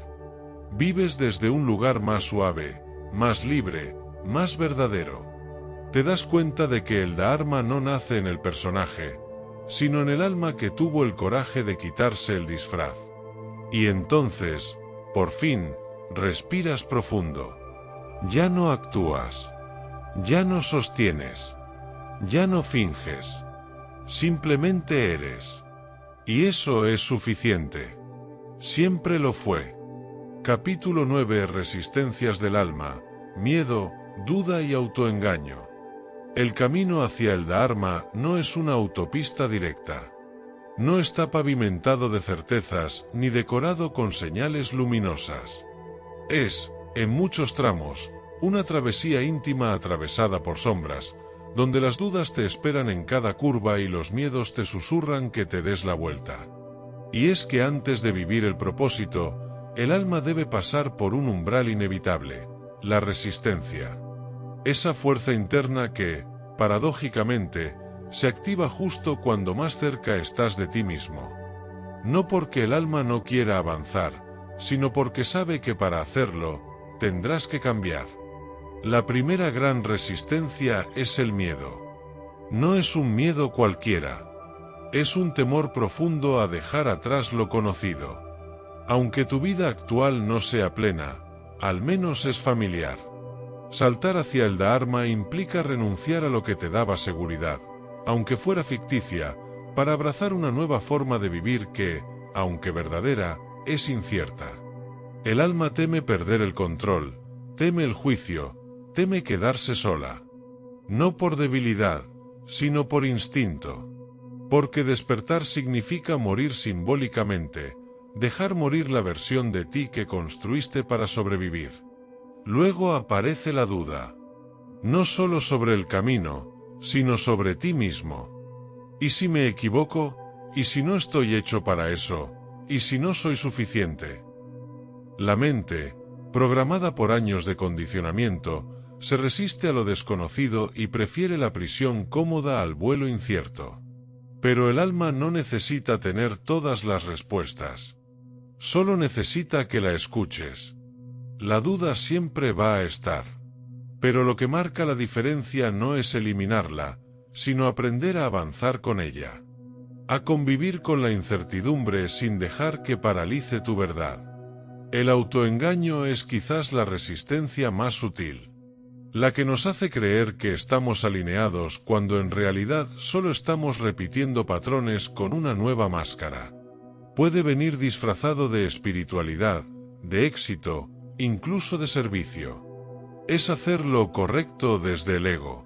Vives desde un lugar más suave, más libre, más verdadero. Te das cuenta de que el Dharma no nace en el personaje, sino en el alma que tuvo el coraje de quitarse el disfraz. Y entonces, por fin, respiras profundo. Ya no actúas. Ya no sostienes. Ya no finges. Simplemente eres. Y eso es suficiente. Siempre lo fue. Capítulo 9. Resistencias del alma, miedo, duda y autoengaño. El camino hacia el Dharma no es una autopista directa. No está pavimentado de certezas ni decorado con señales luminosas. Es, en muchos tramos, una travesía íntima atravesada por sombras, donde las dudas te esperan en cada curva y los miedos te susurran que te des la vuelta. Y es que antes de vivir el propósito, el alma debe pasar por un umbral inevitable, la resistencia. Esa fuerza interna que, paradójicamente, se activa justo cuando más cerca estás de ti mismo. No porque el alma no quiera avanzar, sino porque sabe que para hacerlo, tendrás que cambiar. La primera gran resistencia es el miedo. No es un miedo cualquiera. Es un temor profundo a dejar atrás lo conocido. Aunque tu vida actual no sea plena, al menos es familiar. Saltar hacia el Dharma implica renunciar a lo que te daba seguridad, aunque fuera ficticia, para abrazar una nueva forma de vivir que, aunque verdadera, es incierta. El alma teme perder el control, teme el juicio, teme quedarse sola. No por debilidad, sino por instinto. Porque despertar significa morir simbólicamente, dejar morir la versión de ti que construiste para sobrevivir. Luego aparece la duda. No solo sobre el camino, sino sobre ti mismo. ¿Y si me equivoco? ¿Y si no estoy hecho para eso? ¿Y si no soy suficiente? La mente, programada por años de condicionamiento, se resiste a lo desconocido y prefiere la prisión cómoda al vuelo incierto. Pero el alma no necesita tener todas las respuestas. Solo necesita que la escuches. La duda siempre va a estar. Pero lo que marca la diferencia no es eliminarla, sino aprender a avanzar con ella. A convivir con la incertidumbre sin dejar que paralice tu verdad. El autoengaño es quizás la resistencia más sutil. La que nos hace creer que estamos alineados cuando en realidad solo estamos repitiendo patrones con una nueva máscara. Puede venir disfrazado de espiritualidad, de éxito, incluso de servicio. Es hacer lo correcto desde el ego.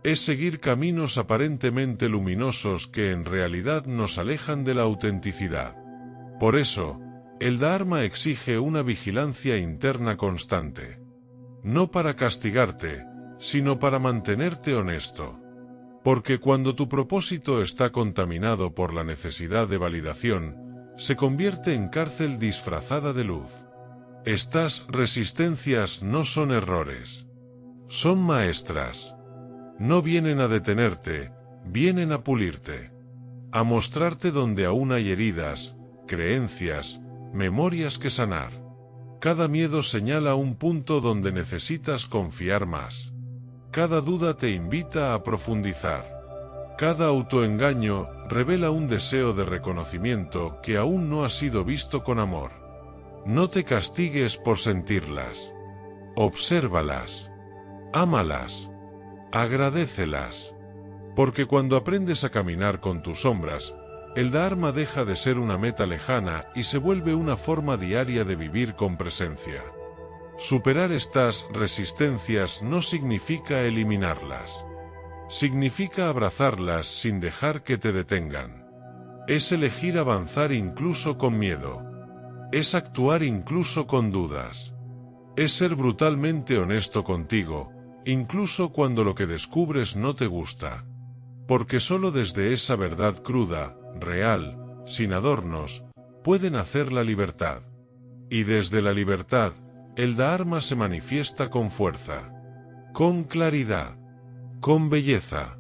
Es seguir caminos aparentemente luminosos que en realidad nos alejan de la autenticidad. Por eso, el Dharma exige una vigilancia interna constante. No para castigarte, sino para mantenerte honesto. Porque cuando tu propósito está contaminado por la necesidad de validación, se convierte en cárcel disfrazada de luz. Estas resistencias no son errores. Son maestras. No vienen a detenerte, vienen a pulirte. A mostrarte donde aún hay heridas, creencias, memorias que sanar. Cada miedo señala un punto donde necesitas confiar más. Cada duda te invita a profundizar. Cada autoengaño revela un deseo de reconocimiento que aún no ha sido visto con amor. No te castigues por sentirlas. Obsérvalas. Ámalas. Agradécelas. Porque cuando aprendes a caminar con tus sombras, el Dharma deja de ser una meta lejana y se vuelve una forma diaria de vivir con presencia. Superar estas resistencias no significa eliminarlas. Significa abrazarlas sin dejar que te detengan. Es elegir avanzar incluso con miedo. Es actuar incluso con dudas. Es ser brutalmente honesto contigo, incluso cuando lo que descubres no te gusta. Porque solo desde esa verdad cruda, real, sin adornos, puede nacer la libertad. Y desde la libertad, el Dharma se manifiesta con fuerza, con claridad, con belleza.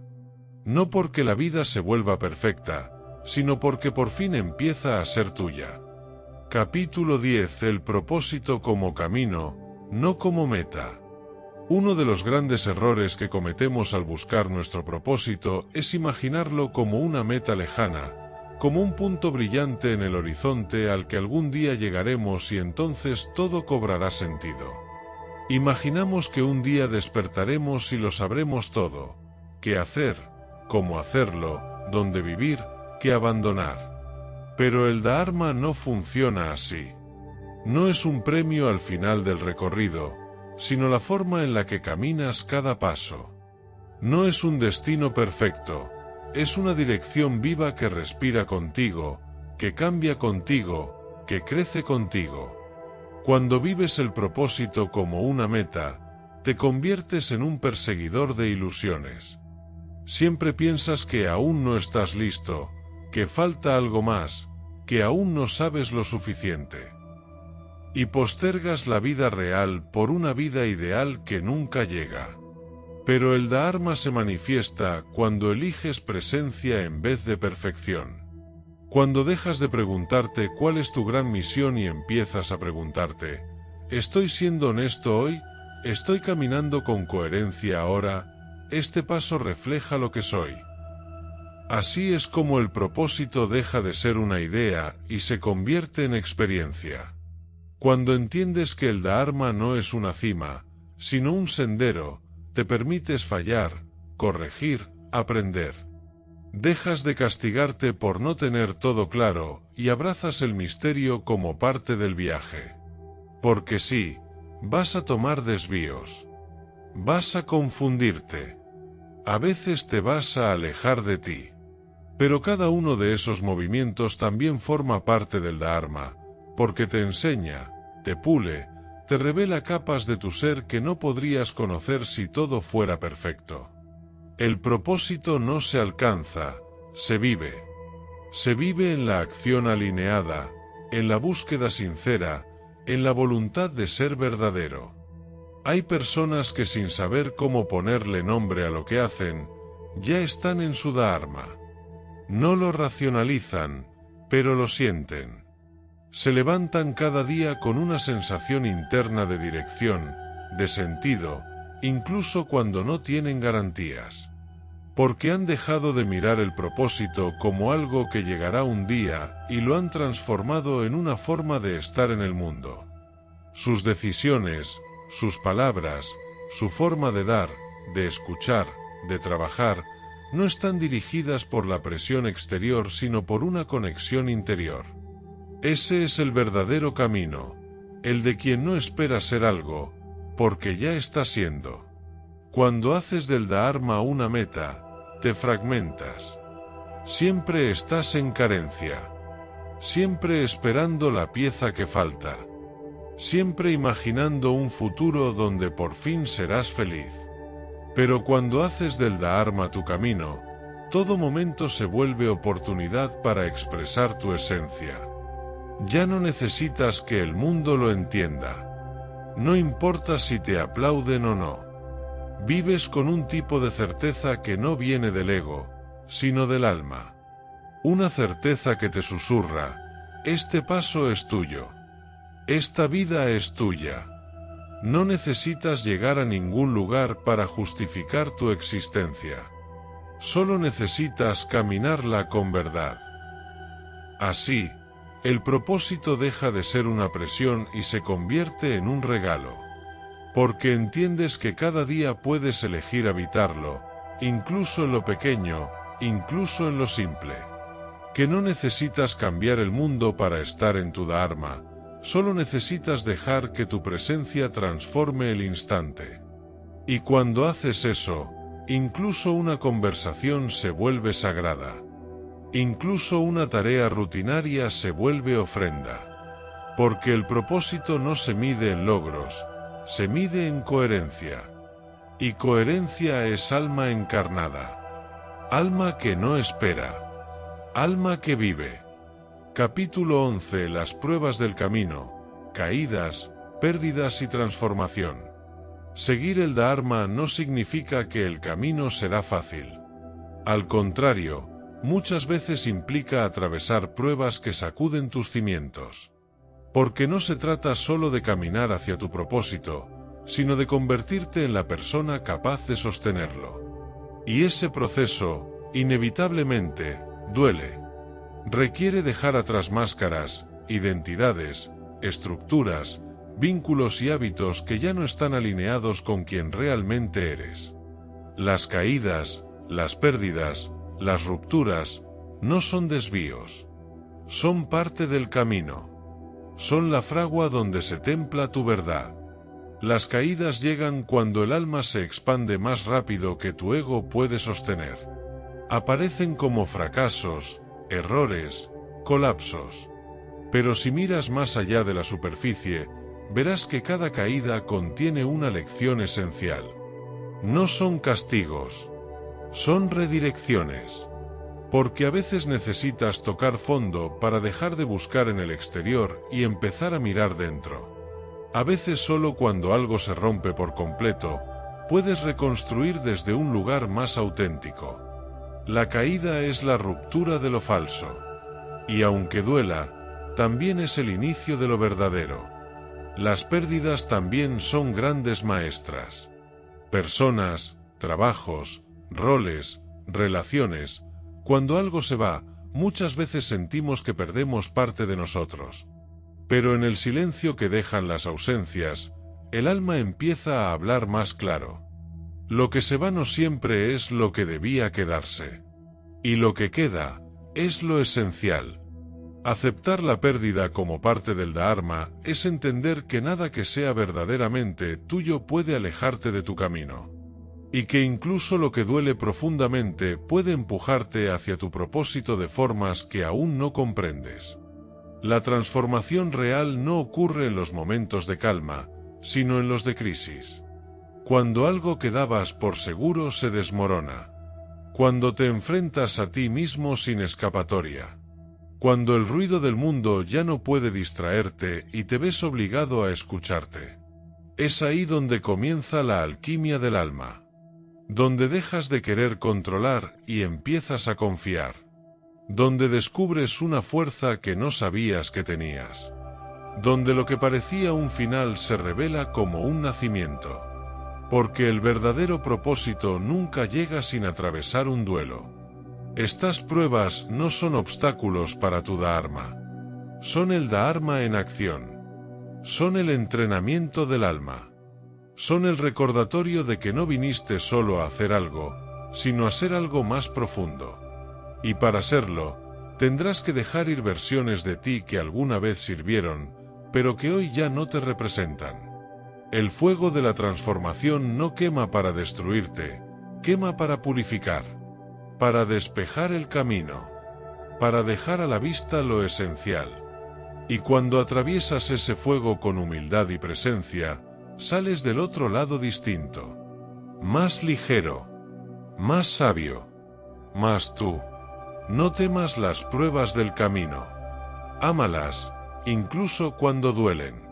No porque la vida se vuelva perfecta, sino porque por fin empieza a ser tuya. Capítulo 10. El propósito como camino, no como meta. Uno de los grandes errores que cometemos al buscar nuestro propósito es imaginarlo como una meta lejana, como un punto brillante en el horizonte al que algún día llegaremos y entonces todo cobrará sentido. Imaginamos que un día despertaremos y lo sabremos todo, qué hacer, cómo hacerlo, dónde vivir, qué abandonar. Pero el Dharma no funciona así. No es un premio al final del recorrido, sino la forma en la que caminas cada paso. No es un destino perfecto, es una dirección viva que respira contigo, que cambia contigo, que crece contigo. Cuando vives el propósito como una meta, te conviertes en un perseguidor de ilusiones. Siempre piensas que aún no estás listo, que falta algo más, que aún no sabes lo suficiente. Y postergas la vida real por una vida ideal que nunca llega. Pero el Dharma se manifiesta cuando eliges presencia en vez de perfección. Cuando dejas de preguntarte cuál es tu gran misión y empiezas a preguntarte, ¿estoy siendo honesto hoy? ¿Estoy caminando con coherencia ahora? Este paso refleja lo que soy. Así es como el propósito deja de ser una idea y se convierte en experiencia. Cuando entiendes que el Dharma no es una cima, sino un sendero, te permites fallar, corregir, aprender. Dejas de castigarte por no tener todo claro y abrazas el misterio como parte del viaje. Porque sí, vas a tomar desvíos. Vas a confundirte. A veces te vas a alejar de ti. Pero cada uno de esos movimientos también forma parte del Dharma, porque te enseña, te pule, te revela capas de tu ser que no podrías conocer si todo fuera perfecto. El propósito no se alcanza, se vive. Se vive en la acción alineada, en la búsqueda sincera, en la voluntad de ser verdadero. Hay personas que sin saber cómo ponerle nombre a lo que hacen, ya están en su Dharma. No lo racionalizan, pero lo sienten. Se levantan cada día con una sensación interna de dirección, de sentido, incluso cuando no tienen garantías. Porque han dejado de mirar el propósito como algo que llegará un día y lo han transformado en una forma de estar en el mundo. Sus decisiones, sus palabras, su forma de dar, de escuchar, de trabajar, no están dirigidas por la presión exterior sino por una conexión interior. Ese es el verdadero camino, el de quien no espera ser algo, porque ya está siendo. Cuando haces del Dharma una meta, te fragmentas. Siempre estás en carencia. Siempre esperando la pieza que falta. Siempre imaginando un futuro donde por fin serás feliz. Pero cuando haces del Dharma tu camino, todo momento se vuelve oportunidad para expresar tu esencia. Ya no necesitas que el mundo lo entienda. No importa si te aplauden o no. Vives con un tipo de certeza que no viene del ego, sino del alma. Una certeza que te susurra, este paso es tuyo. Esta vida es tuya. No necesitas llegar a ningún lugar para justificar tu existencia. Solo necesitas caminarla con verdad. Así, el propósito deja de ser una presión y se convierte en un regalo. Porque entiendes que cada día puedes elegir habitarlo, incluso en lo pequeño, incluso en lo simple. Que no necesitas cambiar el mundo para estar en tu Dharma, solo necesitas dejar que tu presencia transforme el instante. Y cuando haces eso, incluso una conversación se vuelve sagrada. Incluso una tarea rutinaria se vuelve ofrenda. Porque el propósito no se mide en logros, se mide en coherencia. Y coherencia es alma encarnada. Alma que no espera. Alma que vive. Capítulo 11. Las pruebas del camino, caídas, pérdidas y transformación. Seguir el Dharma no significa que el camino será fácil. Al contrario, muchas veces implica atravesar pruebas que sacuden tus cimientos. Porque no se trata solo de caminar hacia tu propósito, sino de convertirte en la persona capaz de sostenerlo. Y ese proceso, inevitablemente, duele. Requiere dejar atrás máscaras, identidades, estructuras, vínculos y hábitos que ya no están alineados con quien realmente eres. Las caídas, las pérdidas, las rupturas, no son desvíos. Son parte del camino. Son la fragua donde se templa tu verdad. Las caídas llegan cuando el alma se expande más rápido que tu ego puede sostener. Aparecen como fracasos, errores, colapsos. Pero si miras más allá de la superficie, verás que cada caída contiene una lección esencial. No son castigos, son redirecciones. Porque a veces necesitas tocar fondo para dejar de buscar en el exterior y empezar a mirar dentro. A veces solo cuando algo se rompe por completo, puedes reconstruir desde un lugar más auténtico. La caída es la ruptura de lo falso. Y aunque duela, también es el inicio de lo verdadero. Las pérdidas también son grandes maestras. Personas, trabajos, roles, relaciones. Cuando algo se va, muchas veces sentimos que perdemos parte de nosotros. Pero en el silencio que dejan las ausencias, el alma empieza a hablar más claro. Lo que se va no siempre es lo que debía quedarse. Y lo que queda, es lo esencial. Aceptar la pérdida como parte del Dharma es entender que nada que sea verdaderamente tuyo puede alejarte de tu camino. Y que incluso lo que duele profundamente puede empujarte hacia tu propósito de formas que aún no comprendes. La transformación real no ocurre en los momentos de calma, sino en los de crisis. Cuando algo que dabas por seguro se desmorona. Cuando te enfrentas a ti mismo sin escapatoria. Cuando el ruido del mundo ya no puede distraerte y te ves obligado a escucharte. Es ahí donde comienza la alquimia del alma. Donde dejas de querer controlar y empiezas a confiar. Donde descubres una fuerza que no sabías que tenías. Donde lo que parecía un final se revela como un nacimiento. Porque el verdadero propósito nunca llega sin atravesar un duelo. Estas pruebas no son obstáculos para tu Dharma. Son el Dharma en acción. Son el entrenamiento del alma. Son el recordatorio de que no viniste solo a hacer algo, sino a ser algo más profundo. Y para serlo, tendrás que dejar ir versiones de ti que alguna vez sirvieron, pero que hoy ya no te representan. El fuego de la transformación no quema para destruirte, quema para purificar, para despejar el camino, para dejar a la vista lo esencial. Y cuando atraviesas ese fuego con humildad y presencia, sales del otro lado distinto, más ligero, más sabio, más tú. No temas las pruebas del camino. Ámalas, incluso cuando duelen.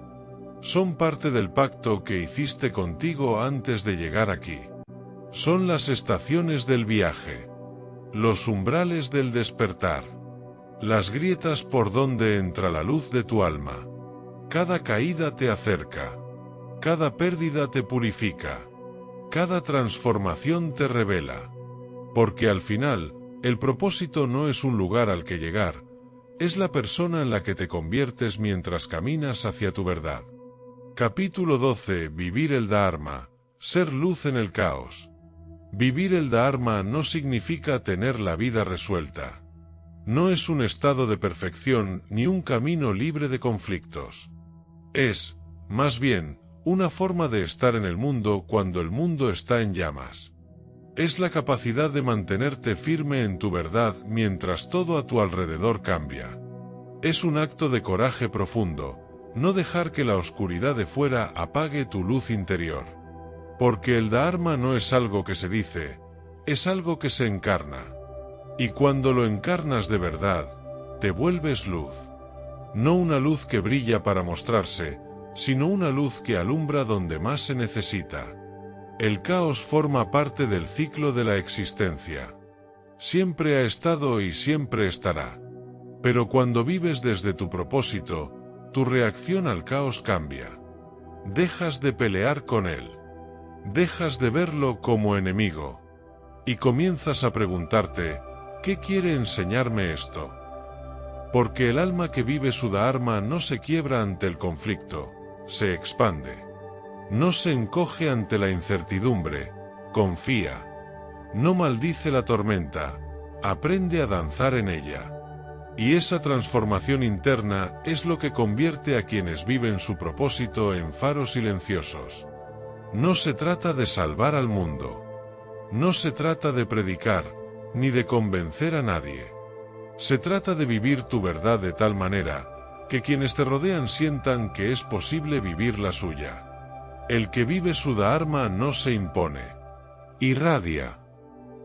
Son parte del pacto que hiciste contigo antes de llegar aquí. Son las estaciones del viaje, los umbrales del despertar, las grietas por donde entra la luz de tu alma. Cada caída te acerca. Cada pérdida te purifica. Cada transformación te revela. Porque al final, el propósito no es un lugar al que llegar, es la persona en la que te conviertes mientras caminas hacia tu verdad. Capítulo 12. Vivir el Dharma. Ser luz en el caos. Vivir el Dharma no significa tener la vida resuelta. No es un estado de perfección ni un camino libre de conflictos. Es, más bien, una forma de estar en el mundo cuando el mundo está en llamas. Es la capacidad de mantenerte firme en tu verdad mientras todo a tu alrededor cambia. Es un acto de coraje profundo, no dejar que la oscuridad de fuera apague tu luz interior. Porque el Dharma no es algo que se dice, es algo que se encarna. Y cuando lo encarnas de verdad, te vuelves luz. No una luz que brilla para mostrarse, sino una luz que alumbra donde más se necesita. El caos forma parte del ciclo de la existencia. Siempre ha estado y siempre estará. Pero cuando vives desde tu propósito, tu reacción al caos cambia. Dejas de pelear con él. Dejas de verlo como enemigo. Y comienzas a preguntarte, ¿qué quiere enseñarme esto? porque el alma que vive su dharma no se quiebra ante el conflicto, se expande. No se encoge ante la incertidumbre, confía. No maldice la tormenta, aprende a danzar en ella. Y esa transformación interna es lo que convierte a quienes viven su propósito en faros silenciosos. No se trata de salvar al mundo. No se trata de predicar, ni de convencer a nadie. Se trata de vivir tu verdad de tal manera, que quienes te rodean sientan que es posible vivir la suya. El que vive su dharma no se impone. Irradia.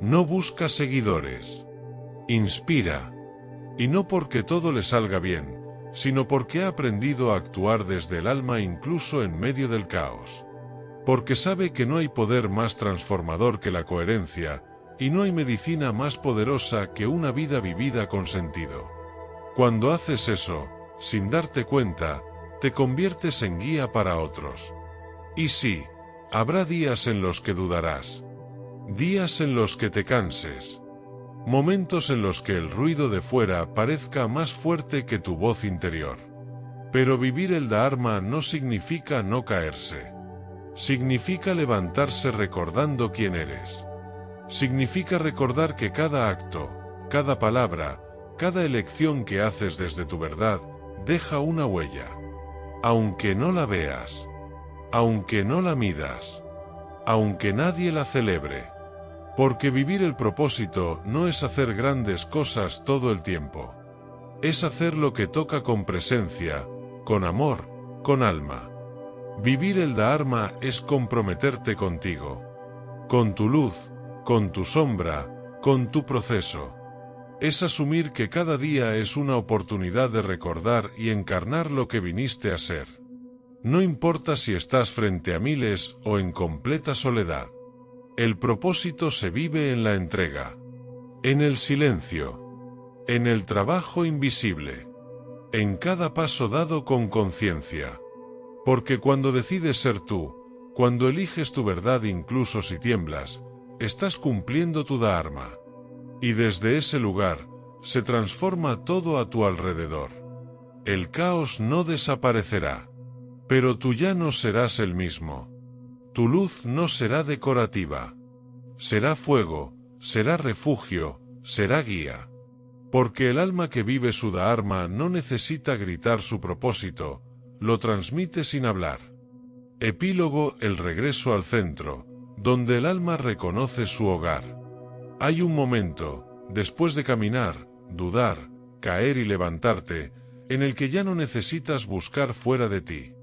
No busca seguidores. Inspira. Y no porque todo le salga bien, sino porque ha aprendido a actuar desde el alma incluso en medio del caos. Porque sabe que no hay poder más transformador que la coherencia, y no hay medicina más poderosa que una vida vivida con sentido. Cuando haces eso, sin darte cuenta, te conviertes en guía para otros. Y sí, habrá días en los que dudarás. Días en los que te canses. Momentos en los que el ruido de fuera parezca más fuerte que tu voz interior. Pero vivir el dharma no significa no caerse. Significa levantarse recordando quién eres. Significa recordar que cada acto, cada palabra, cada elección que haces desde tu verdad, deja una huella. Aunque no la veas. Aunque no la midas. Aunque nadie la celebre. Porque vivir el propósito no es hacer grandes cosas todo el tiempo. Es hacer lo que toca con presencia, con amor, con alma. Vivir el dharma es comprometerte contigo. Con tu luz, con tu sombra, con tu proceso. Es asumir que cada día es una oportunidad de recordar y encarnar lo que viniste a ser. No importa si estás frente a miles o en completa soledad. El propósito se vive en la entrega, en el silencio, en el trabajo invisible, en cada paso dado con conciencia. Porque cuando decides ser tú, cuando eliges tu verdad incluso si tiemblas, estás cumpliendo tu dharma. Y desde ese lugar, se transforma todo a tu alrededor. El caos no desaparecerá, pero tú ya no serás el mismo. Tu luz no será decorativa. Será fuego, será refugio, será guía. Porque el alma que vive su dharma no necesita gritar su propósito, lo transmite sin hablar. Epílogo: el regreso al centro, donde el alma reconoce su hogar. Hay un momento, después de caminar, dudar, caer y levantarte, en el que ya no necesitas buscar fuera de ti.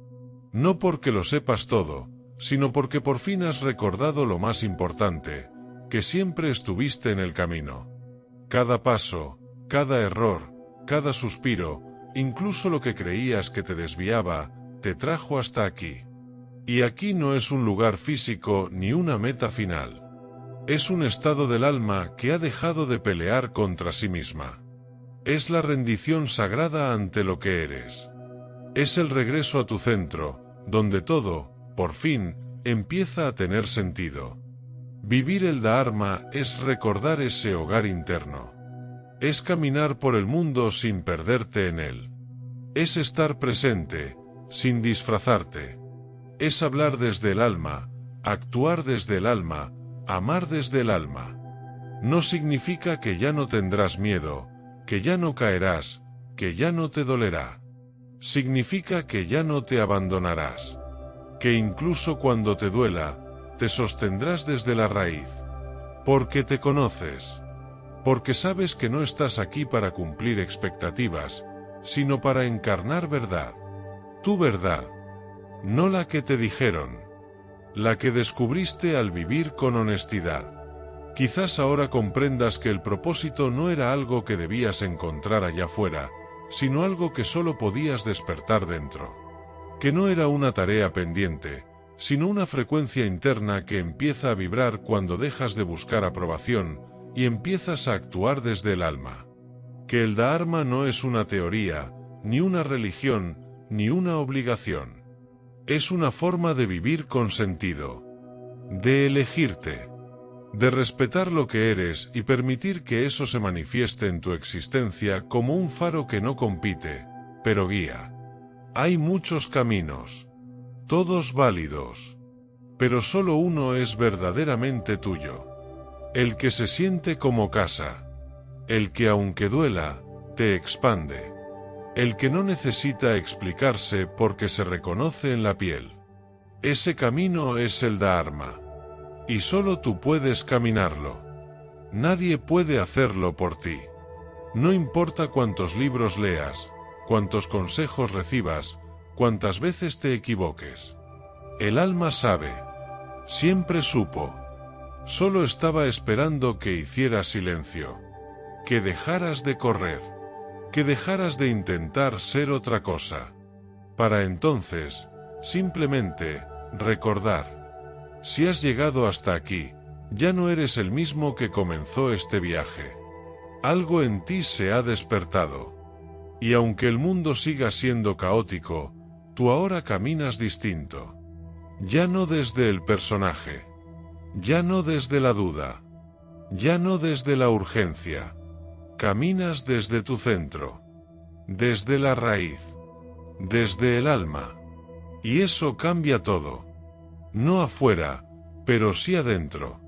No porque lo sepas todo, sino porque por fin has recordado lo más importante, que siempre estuviste en el camino. Cada paso, cada error, cada suspiro, incluso lo que creías que te desviaba, te trajo hasta aquí. Y aquí no es un lugar físico ni una meta final. Es un estado del alma que ha dejado de pelear contra sí misma. Es la rendición sagrada ante lo que eres. Es el regreso a tu centro, donde todo, por fin, empieza a tener sentido. Vivir el dharma es recordar ese hogar interno. Es caminar por el mundo sin perderte en él. Es estar presente, sin disfrazarte. Es hablar desde el alma, actuar desde el alma, amar desde el alma. No significa que ya no tendrás miedo, que ya no caerás, que ya no te dolerá. Significa que ya no te abandonarás. Que incluso cuando te duela, te sostendrás desde la raíz. Porque te conoces. Porque sabes que no estás aquí para cumplir expectativas, sino para encarnar verdad. Tu verdad. No la que te dijeron. La que descubriste al vivir con honestidad. Quizás ahora comprendas que el propósito no era algo que debías encontrar allá afuera, sino algo que solo podías despertar dentro. Que no era una tarea pendiente, sino una frecuencia interna que empieza a vibrar cuando dejas de buscar aprobación y empiezas a actuar desde el alma. Que el dharma no es una teoría, ni una religión, ni una obligación. Es una forma de vivir con sentido. De elegirte. de respetar lo que eres y permitir que eso se manifieste en tu existencia como un faro que no compite, pero guía. Hay muchos caminos, todos válidos, pero solo uno es verdaderamente tuyo. El que se siente como casa, el que aunque duela, te expande, el que no necesita explicarse porque se reconoce en la piel. Ese camino es el Dharma, y solo tú puedes caminarlo. Nadie puede hacerlo por ti. No importa cuántos libros leas, cuántos consejos recibas, cuántas veces te equivoques. El alma sabe, siempre supo. Solo estaba esperando que hicieras silencio, que dejaras de correr, que dejaras de intentar ser otra cosa, para entonces, simplemente, recordar. Si has llegado hasta aquí, ya no eres el mismo que comenzó este viaje. Algo en ti se ha despertado. Y aunque el mundo siga siendo caótico, tú ahora caminas distinto. Ya no desde el personaje. Ya no desde la duda. Ya no desde la urgencia. Caminas desde tu centro. Desde la raíz. Desde el alma. Y eso cambia todo. No afuera, pero sí adentro.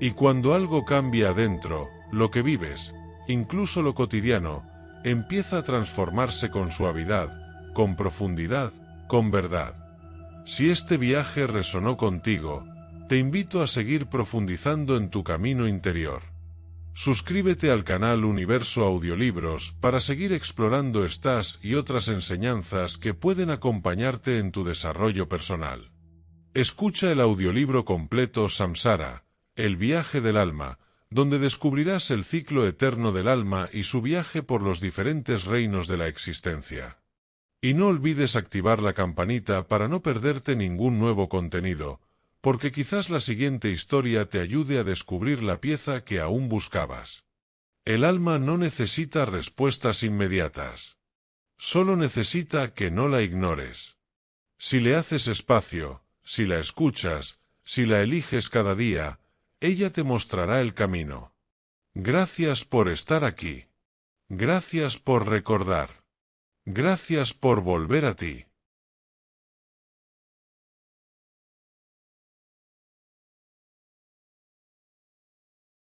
Y cuando algo cambia adentro, lo que vives, incluso lo cotidiano, empieza a transformarse con suavidad, con profundidad, con verdad. Si este viaje resonó contigo, te invito a seguir profundizando en tu camino interior. Suscríbete al canal Universo Audiolibros para seguir explorando estas y otras enseñanzas que pueden acompañarte en tu desarrollo personal. Escucha el audiolibro completo Samsara, el viaje del alma, donde descubrirás el ciclo eterno del alma y su viaje por los diferentes reinos de la existencia. Y no olvides activar la campanita para no perderte ningún nuevo contenido, porque quizás la siguiente historia te ayude a descubrir la pieza que aún buscabas. El alma no necesita respuestas inmediatas. Solo necesita que no la ignores. Si le haces espacio, si la escuchas, si la eliges cada día, ella te mostrará el camino. Gracias por estar aquí. Gracias por recordar. Gracias por volver a ti.